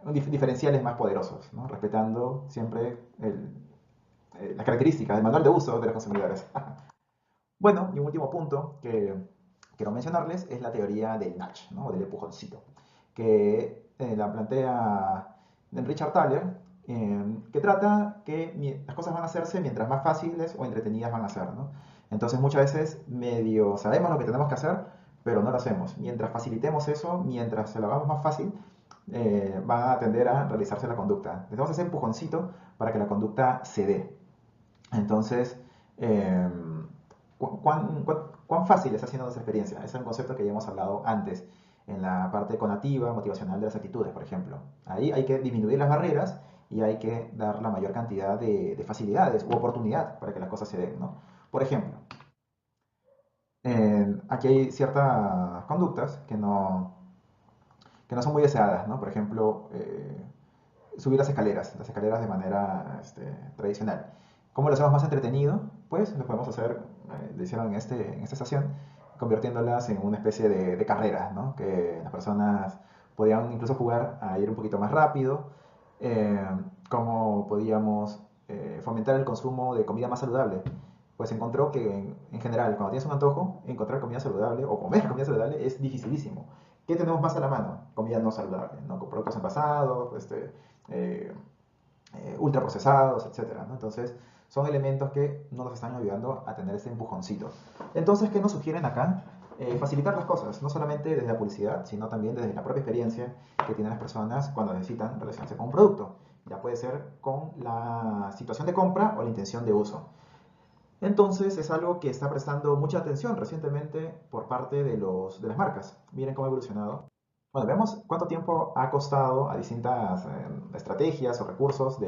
diferenciales más poderosos, ¿no? Respetando siempre las características del manual de uso de los consumidores. Bueno, y un último punto que quiero mencionarles es la teoría del nudge, ¿no? O del empujoncito, que la plantea Richard Thaler, que trata que las cosas van a hacerse mientras más fáciles o entretenidas van a ser, ¿no? Entonces muchas veces medio sabemos lo que tenemos que hacer, pero no lo hacemos. Mientras facilitemos eso, mientras se lo hagamos más fácil, va a tender a realizarse la conducta. Necesitamos ese empujoncito para que la conducta se dé. Entonces, ¿cuán fácil está haciendo nuestra experiencia? Ese es un concepto que ya hemos hablado antes en la parte conativa, motivacional de las actitudes, por ejemplo. Ahí hay que disminuir las barreras y hay que dar la mayor cantidad de facilidades u oportunidad para que las cosas se den, ¿no? Por ejemplo, aquí hay ciertas conductas que no son muy deseadas, ¿no? Por ejemplo, subir las escaleras de manera tradicional. ¿Cómo lo hacemos más entretenido? Pues lo podemos hacer, lo hicieron en esta estación, convirtiéndolas en una especie de carreras, ¿no? Que las personas podían incluso jugar a ir un poquito más rápido, cómo podíamos fomentar el consumo de comida más saludable. Pues encontró que en general, cuando tienes un antojo, encontrar comida saludable o comer comida saludable es dificilísimo. ¿Qué tenemos más a la mano? Comida no saludable, ¿no? Con productos envasados, ultraprocesados, etcétera, ¿no? Entonces, son elementos que no nos están ayudando a tener ese empujoncito. Entonces, ¿qué nos sugieren acá? Facilitar las cosas, no solamente desde la publicidad, sino también desde la propia experiencia que tienen las personas cuando necesitan relacionarse con un producto. Ya puede ser con la situación de compra o la intención de uso. Entonces es algo que está prestando mucha atención recientemente por parte de las marcas. Miren cómo ha evolucionado. Bueno, veamos cuánto tiempo ha costado a distintas estrategias o recursos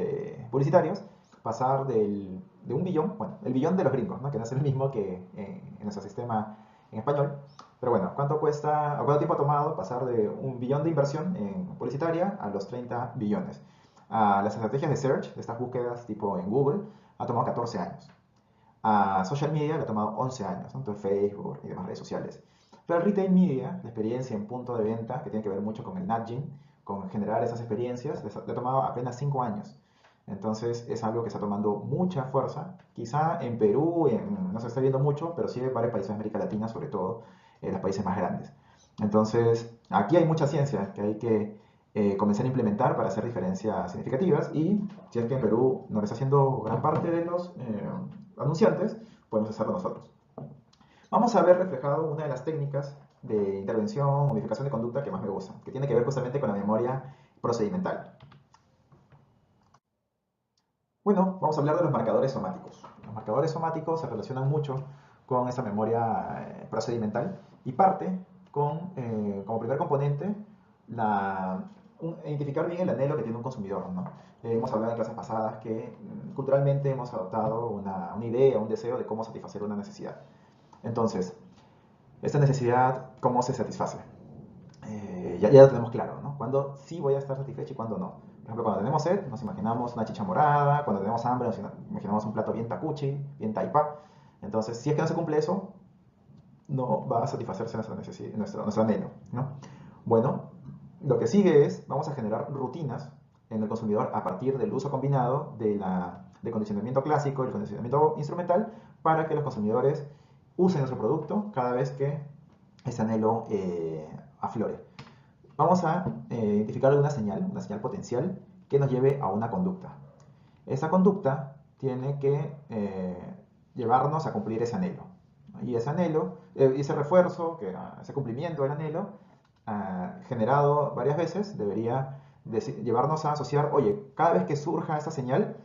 publicitarios pasar de un billón, bueno, el billón de los gringos, ¿no? Que no es el mismo que en nuestro sistema en español. Pero bueno, ¿cuánto cuesta o cuánto tiempo ha tomado pasar de un billón de inversión en publicitaria a los 30 billones? Las estrategias de search, de estas búsquedas tipo en Google, ha tomado 14 años. A social media le ha tomado 11 años, ¿no? Entonces Facebook y demás redes sociales. Pero el retail media, la experiencia en punto de venta, que tiene que ver mucho con el nudging, con generar esas experiencias, le ha tomado apenas 5 años. Entonces es algo que está tomando mucha fuerza. Quizá en Perú no se está viendo mucho, pero sí en varios países de América Latina, sobre todo los países más grandes. Entonces aquí hay mucha ciencia que hay que comenzar a implementar para hacer diferencias significativas, y si es que en Perú no lo está haciendo gran parte de los anunciantes, podemos hacerlo nosotros. Vamos a ver reflejado una de las técnicas de intervención o modificación de conducta que más me gusta, que tiene que ver justamente con la memoria procedimental. Bueno, vamos a hablar de los marcadores somáticos. Los marcadores somáticos se relacionan mucho con esa memoria procedimental y parte con, como primer componente, identificar bien el anhelo que tiene un consumidor, ¿no? Hemos hablado en clases pasadas que culturalmente hemos adoptado una idea, un deseo de cómo satisfacer una necesidad. Entonces, esta necesidad, ¿cómo se satisface? Ya lo tenemos claro, ¿no? Cuándo sí voy a estar satisfecho y cuándo no. Por ejemplo, cuando tenemos sed, nos imaginamos una chicha morada. Cuando tenemos hambre, nos imaginamos un plato bien tacuchi, bien taipá. Entonces, si es que no se cumple eso, no va a satisfacerse nuestro anhelo, ¿no? Bueno, lo que sigue es, vamos a generar rutinas en el consumidor a partir del uso combinado del condicionamiento clásico y el condicionamiento instrumental, para que los consumidores usen nuestro producto cada vez que ese anhelo aflore. Vamos a identificar una señal potencial que nos lleve a una conducta. Esa conducta tiene que llevarnos a cumplir ese anhelo. Y ese anhelo, ese refuerzo, ese cumplimiento del anhelo, generado varias veces, debería llevarnos a asociar, oye, cada vez que surja esta señal,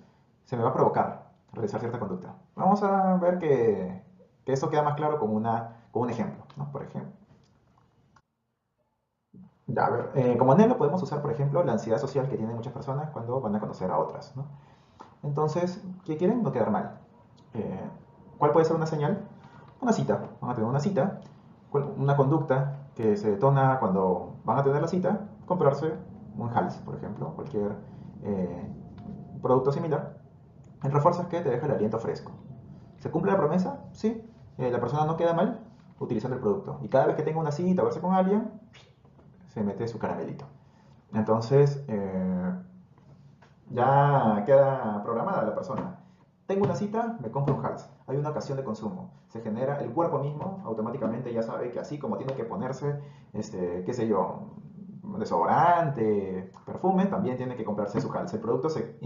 se me va a provocar realizar cierta conducta. Vamos a ver que esto queda más claro con un ejemplo, ¿no? Por ejemplo. Ya, a ver, como anhelo podemos usar, por ejemplo, la ansiedad social que tienen muchas personas cuando van a conocer a otras, ¿no? Entonces, ¿qué quieren? No quedar mal. Eh, ¿Cuál puede ser una señal? Una cita. Van a tener una cita, una conducta que se detona cuando van a tener la cita, comprarse un Hals, por ejemplo, cualquier eh, producto similar. El refuerzo es que te deja el aliento fresco. ¿Se cumple la promesa? Sí. La persona no queda mal utilizando el producto. Y cada vez que tenga una cita o verse con alguien, se mete su caramelito. Entonces, ya queda programada la persona. Tengo una cita, me compro un Hals. Hay una ocasión de consumo. Se genera, el cuerpo mismo automáticamente ya sabe que así como tiene que ponerse, qué sé yo, desodorante, perfume, también tiene que comprarse su Hals. El producto se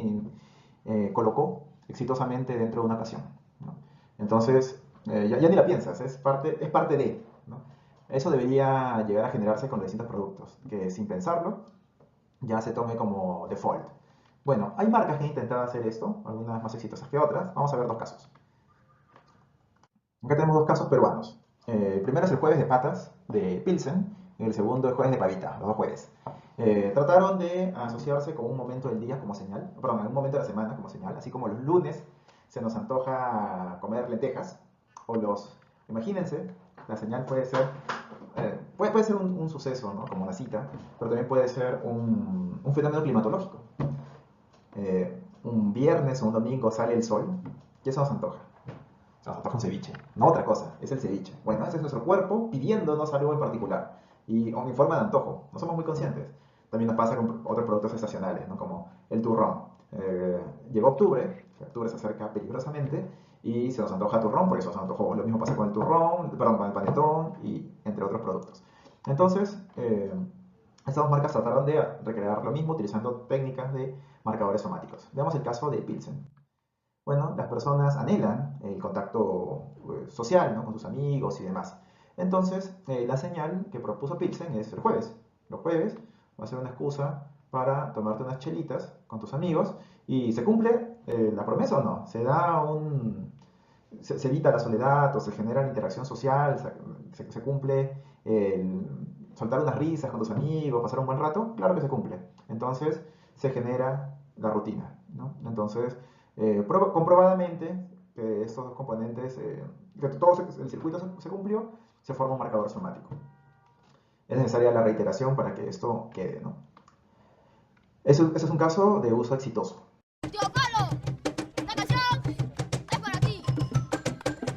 colocó exitosamente dentro de una ocasión, ¿no? Entonces, ya ni la piensas, es parte de, ¿no? Eso debería llegar a generarse con los distintos productos, que sin pensarlo ya se tome como default. Bueno, hay marcas que han intentado hacer esto, algunas más exitosas que otras. Vamos a ver dos casos. Acá tenemos dos casos peruanos. El primero es el jueves de patas de Pilsen y el segundo el jueves de pavita, los dos jueves. Trataron de asociarse con un momento del día como señal, perdón, en un momento de la semana como señal, así como los lunes se nos antoja comer lentejas, imagínense, la señal puede ser, puede ser un suceso, ¿no? Como una cita, pero también puede ser un fenómeno climatológico. Un viernes o un domingo sale el sol, y eso nos antoja. Se nos antoja un ceviche, no otra cosa, es el ceviche. Bueno, ese es nuestro cuerpo pidiéndonos algo en particular y en forma de antojo, no somos muy conscientes. También nos pasa con otros productos estacionales, ¿no? Como el turrón. Llegó octubre se acerca peligrosamente y se nos antoja turrón, porque eso nos antojó. Lo mismo pasa con el turrón, perdón, con el panetón y entre otros productos. Entonces, estas dos marcas trataron de recrear lo mismo utilizando técnicas de marcadores somáticos. Veamos el caso de Pilsen. Bueno, las personas anhelan el contacto social, ¿no? Con sus amigos y demás. Entonces, la señal que propuso Pilsen es el jueves. Los jueves va a ser una excusa para tomarte unas chelitas con tus amigos y ¿se cumple la promesa o no? Se evita la soledad o se genera la interacción social, se cumple el soltar unas risas con tus amigos, pasar un buen rato, claro que se cumple. Entonces se genera la rutina, ¿no? Entonces, comprobadamente que estos dos componentes, que todo el circuito se cumplió, se forma un marcador somático. Es necesaria la reiteración para que esto quede, ¿no? Eso es un caso de uso exitoso. Tío Pablo, la canción es para ti.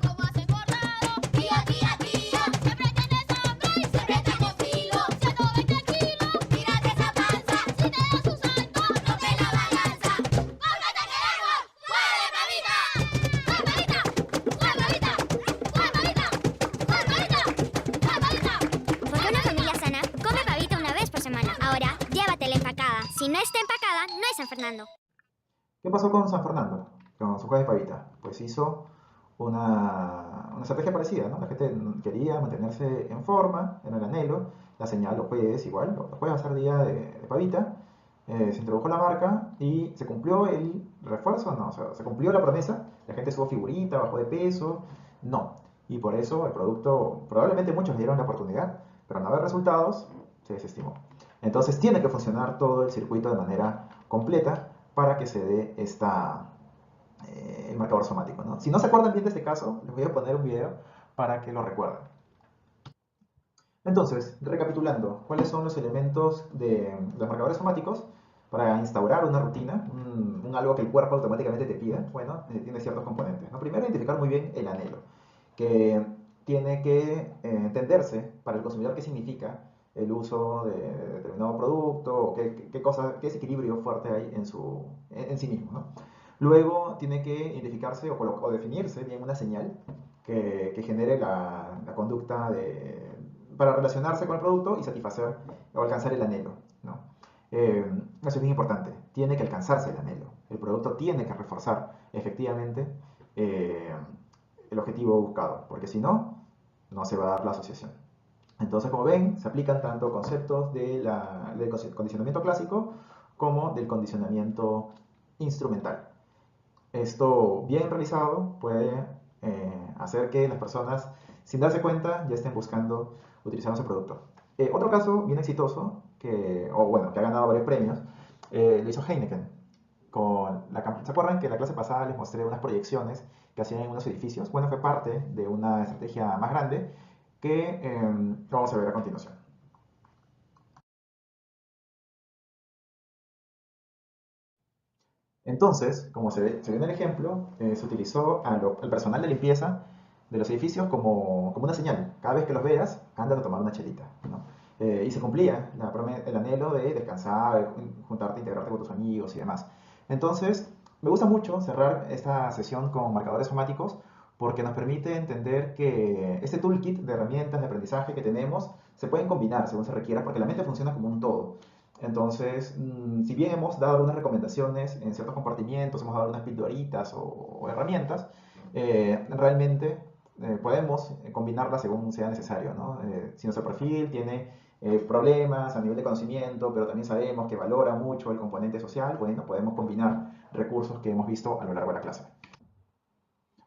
Como has engordado, tía, tía, tía. Siempre tienes hambre y siempre tienes filo. 120 kilos, mírate esa panza. Si te das un salto, no te la balanza. ¡Pablo, te queremos! ¡Mueve, pavita! ¡Mueve, pavita! Porque una familia sana come pavita una vez por semana. Ahora, llévatela empacada. Si no está empacada, no es San Fernando. ¿Qué pasó con San Fernando? Con su jueves de pavita. Pues hizo una estrategia parecida, ¿no? La gente quería mantenerse en forma, en el anhelo, la señal, los jueves igual, los jueves va a ser día de pavita, se introdujo la marca y se cumplió el refuerzo, no, o sea, se cumplió la promesa, la gente subió figurita, bajó de peso, no. Y por eso el producto, probablemente muchos le dieron la oportunidad, pero al no haber resultados, se desestimó. Entonces tiene que funcionar todo el circuito de manera completa para que se dé el marcador somático, ¿no? Si no se acuerdan bien de este caso, les voy a poner un video para que lo recuerden. Entonces, recapitulando, ¿cuáles son los elementos de los marcadores somáticos para instaurar una rutina, algo que el cuerpo automáticamente te pida? Bueno, tiene ciertos componentes, ¿no? Primero, identificar muy bien el anhelo, que tiene que entenderse para el consumidor qué significa el uso de determinado producto, o qué desequilibrio fuerte hay en sí mismo, ¿no? Luego tiene que identificarse o definirse bien una señal que genere la conducta para relacionarse con el producto y satisfacer o alcanzar el anhelo, ¿no? Eso es bien importante. tiene que alcanzarse el anhelo. El producto tiene que reforzar efectivamente el objetivo buscado, porque si no, no se va a dar la asociación. Entonces, como ven, se aplican tanto conceptos del condicionamiento clásico como del condicionamiento instrumental. Esto bien realizado puede hacer que las personas, sin darse cuenta, ya estén buscando utilizar nuestro producto. Otro caso bien exitoso, que ha ganado varios premios, lo hizo Heineken. ¿Se acuerdan que en la clase pasada les mostré unas proyecciones que hacían en unos edificios? Bueno, fue parte de una estrategia más grande que vamos a ver a continuación. Entonces, como se ve en el ejemplo, se utilizó al personal de limpieza de los edificios como una señal. Cada vez que los veas, andan a tomar una chelita, ¿no? Y se cumplía el anhelo de descansar, juntarte, integrarte con tus amigos y demás. Entonces, me gusta mucho cerrar esta sesión con marcadores somáticos porque nos permite entender que este toolkit de herramientas de aprendizaje que tenemos se pueden combinar según se requiera porque la mente funciona como un todo. Entonces, si bien hemos dado algunas recomendaciones en ciertos compartimientos, hemos dado algunas pildoritas o herramientas, realmente podemos combinarlas según sea necesario, ¿no? Si nuestro perfil tiene problemas a nivel de conocimiento, pero también sabemos que valora mucho el componente social, bueno, podemos combinar recursos que hemos visto a lo largo de la clase.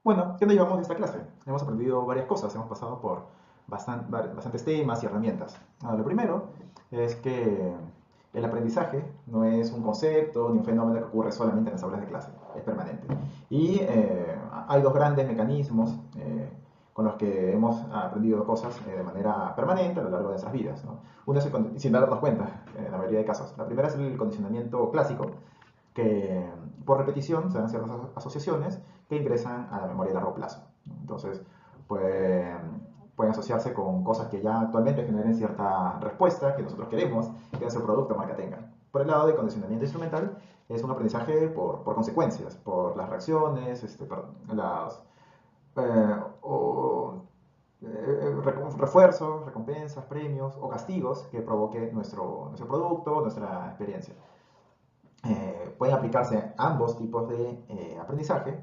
Bueno, ¿qué nos llevamos de esta clase? Hemos aprendido varias cosas, hemos pasado por bastantes temas y herramientas. Lo primero es que el aprendizaje no es un concepto ni un fenómeno que ocurre solamente en las aulas de clase, es permanente. Y hay dos grandes mecanismos con los que hemos aprendido cosas de manera permanente a lo largo de nuestras vidas, ¿no? Uno es sin darnos cuenta, en la mayoría de casos. La primera es el condicionamiento clásico, que por repetición se dan ciertas asociaciones que ingresan a la memoria a largo plazo. Entonces, pueden asociarse con cosas que ya actualmente generen cierta respuesta que nosotros queremos que nuestro producto o marca tenga. Por el lado de condicionamiento instrumental, es un aprendizaje por consecuencias, por las reacciones, refuerzos, recompensas, premios o castigos que provoque nuestro producto, nuestra experiencia. Pueden aplicarse ambos tipos de aprendizaje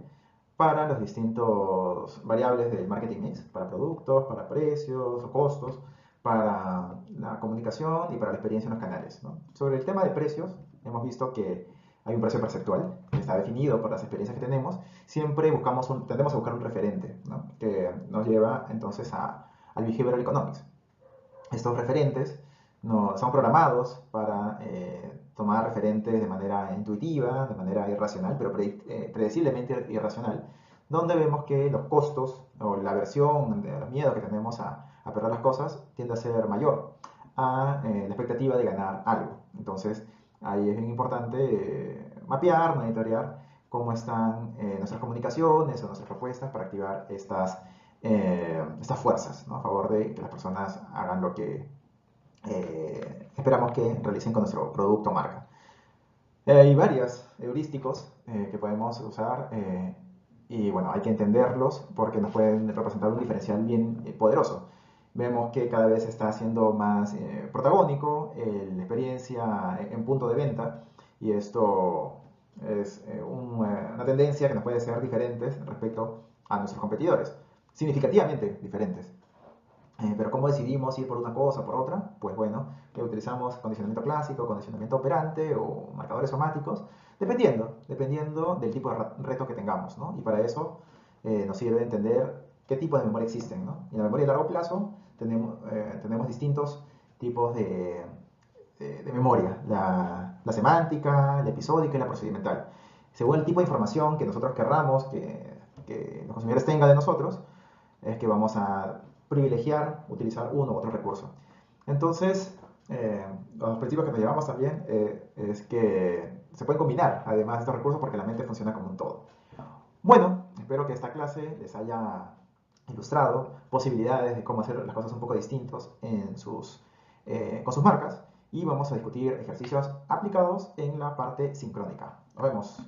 para los distintos variables del marketing mix, para productos, para precios o costos, para la comunicación y para la experiencia en los canales, ¿no? Sobre el tema de precios, hemos visto que hay un precio perceptual que está definido por las experiencias que tenemos. Siempre tendemos a buscar un referente, ¿no? Que nos lleva entonces al behavioral economics. Estos referentes son programados para tomar referentes de manera intuitiva, de manera irracional, pero predeciblemente irracional, donde vemos que los costos o la aversión, los miedos que tenemos a perder las cosas tiende a ser mayor a la expectativa de ganar algo. Entonces, ahí es bien importante mapear, monitorear cómo están nuestras comunicaciones o nuestras propuestas para activar estas fuerzas, ¿no? A favor de que las personas hagan lo que esperamos que realicen con nuestro producto o marca. Hay varios heurísticos que podemos usar y bueno, hay que entenderlos porque nos pueden representar un diferencial bien poderoso. Vemos que cada vez está siendo más protagónico la experiencia en punto de venta y esto es una tendencia que nos puede ser diferentes respecto a nuestros competidores, significativamente diferentes. Pero ¿cómo decidimos ir por una cosa o por otra? Pues bueno, utilizamos condicionamiento clásico, condicionamiento operante o marcadores somáticos, dependiendo del tipo de reto que tengamos, ¿no? Y para eso nos sirve entender qué tipos de memoria existen, ¿no? Y en la memoria de largo plazo tenemos distintos tipos de memoria, la semántica, la episódica y la procedimental. Según el tipo de información que nosotros querramos que los consumidores tengan de nosotros, es que vamos a privilegiar utilizar uno u otro recurso. Entonces, los principios que nos llevamos también es que se pueden combinar además estos recursos porque la mente funciona como un todo. Bueno, espero que esta clase les haya ilustrado posibilidades de cómo hacer las cosas un poco distintos con sus marcas y vamos a discutir ejercicios aplicados en la parte sincrónica. Nos vemos.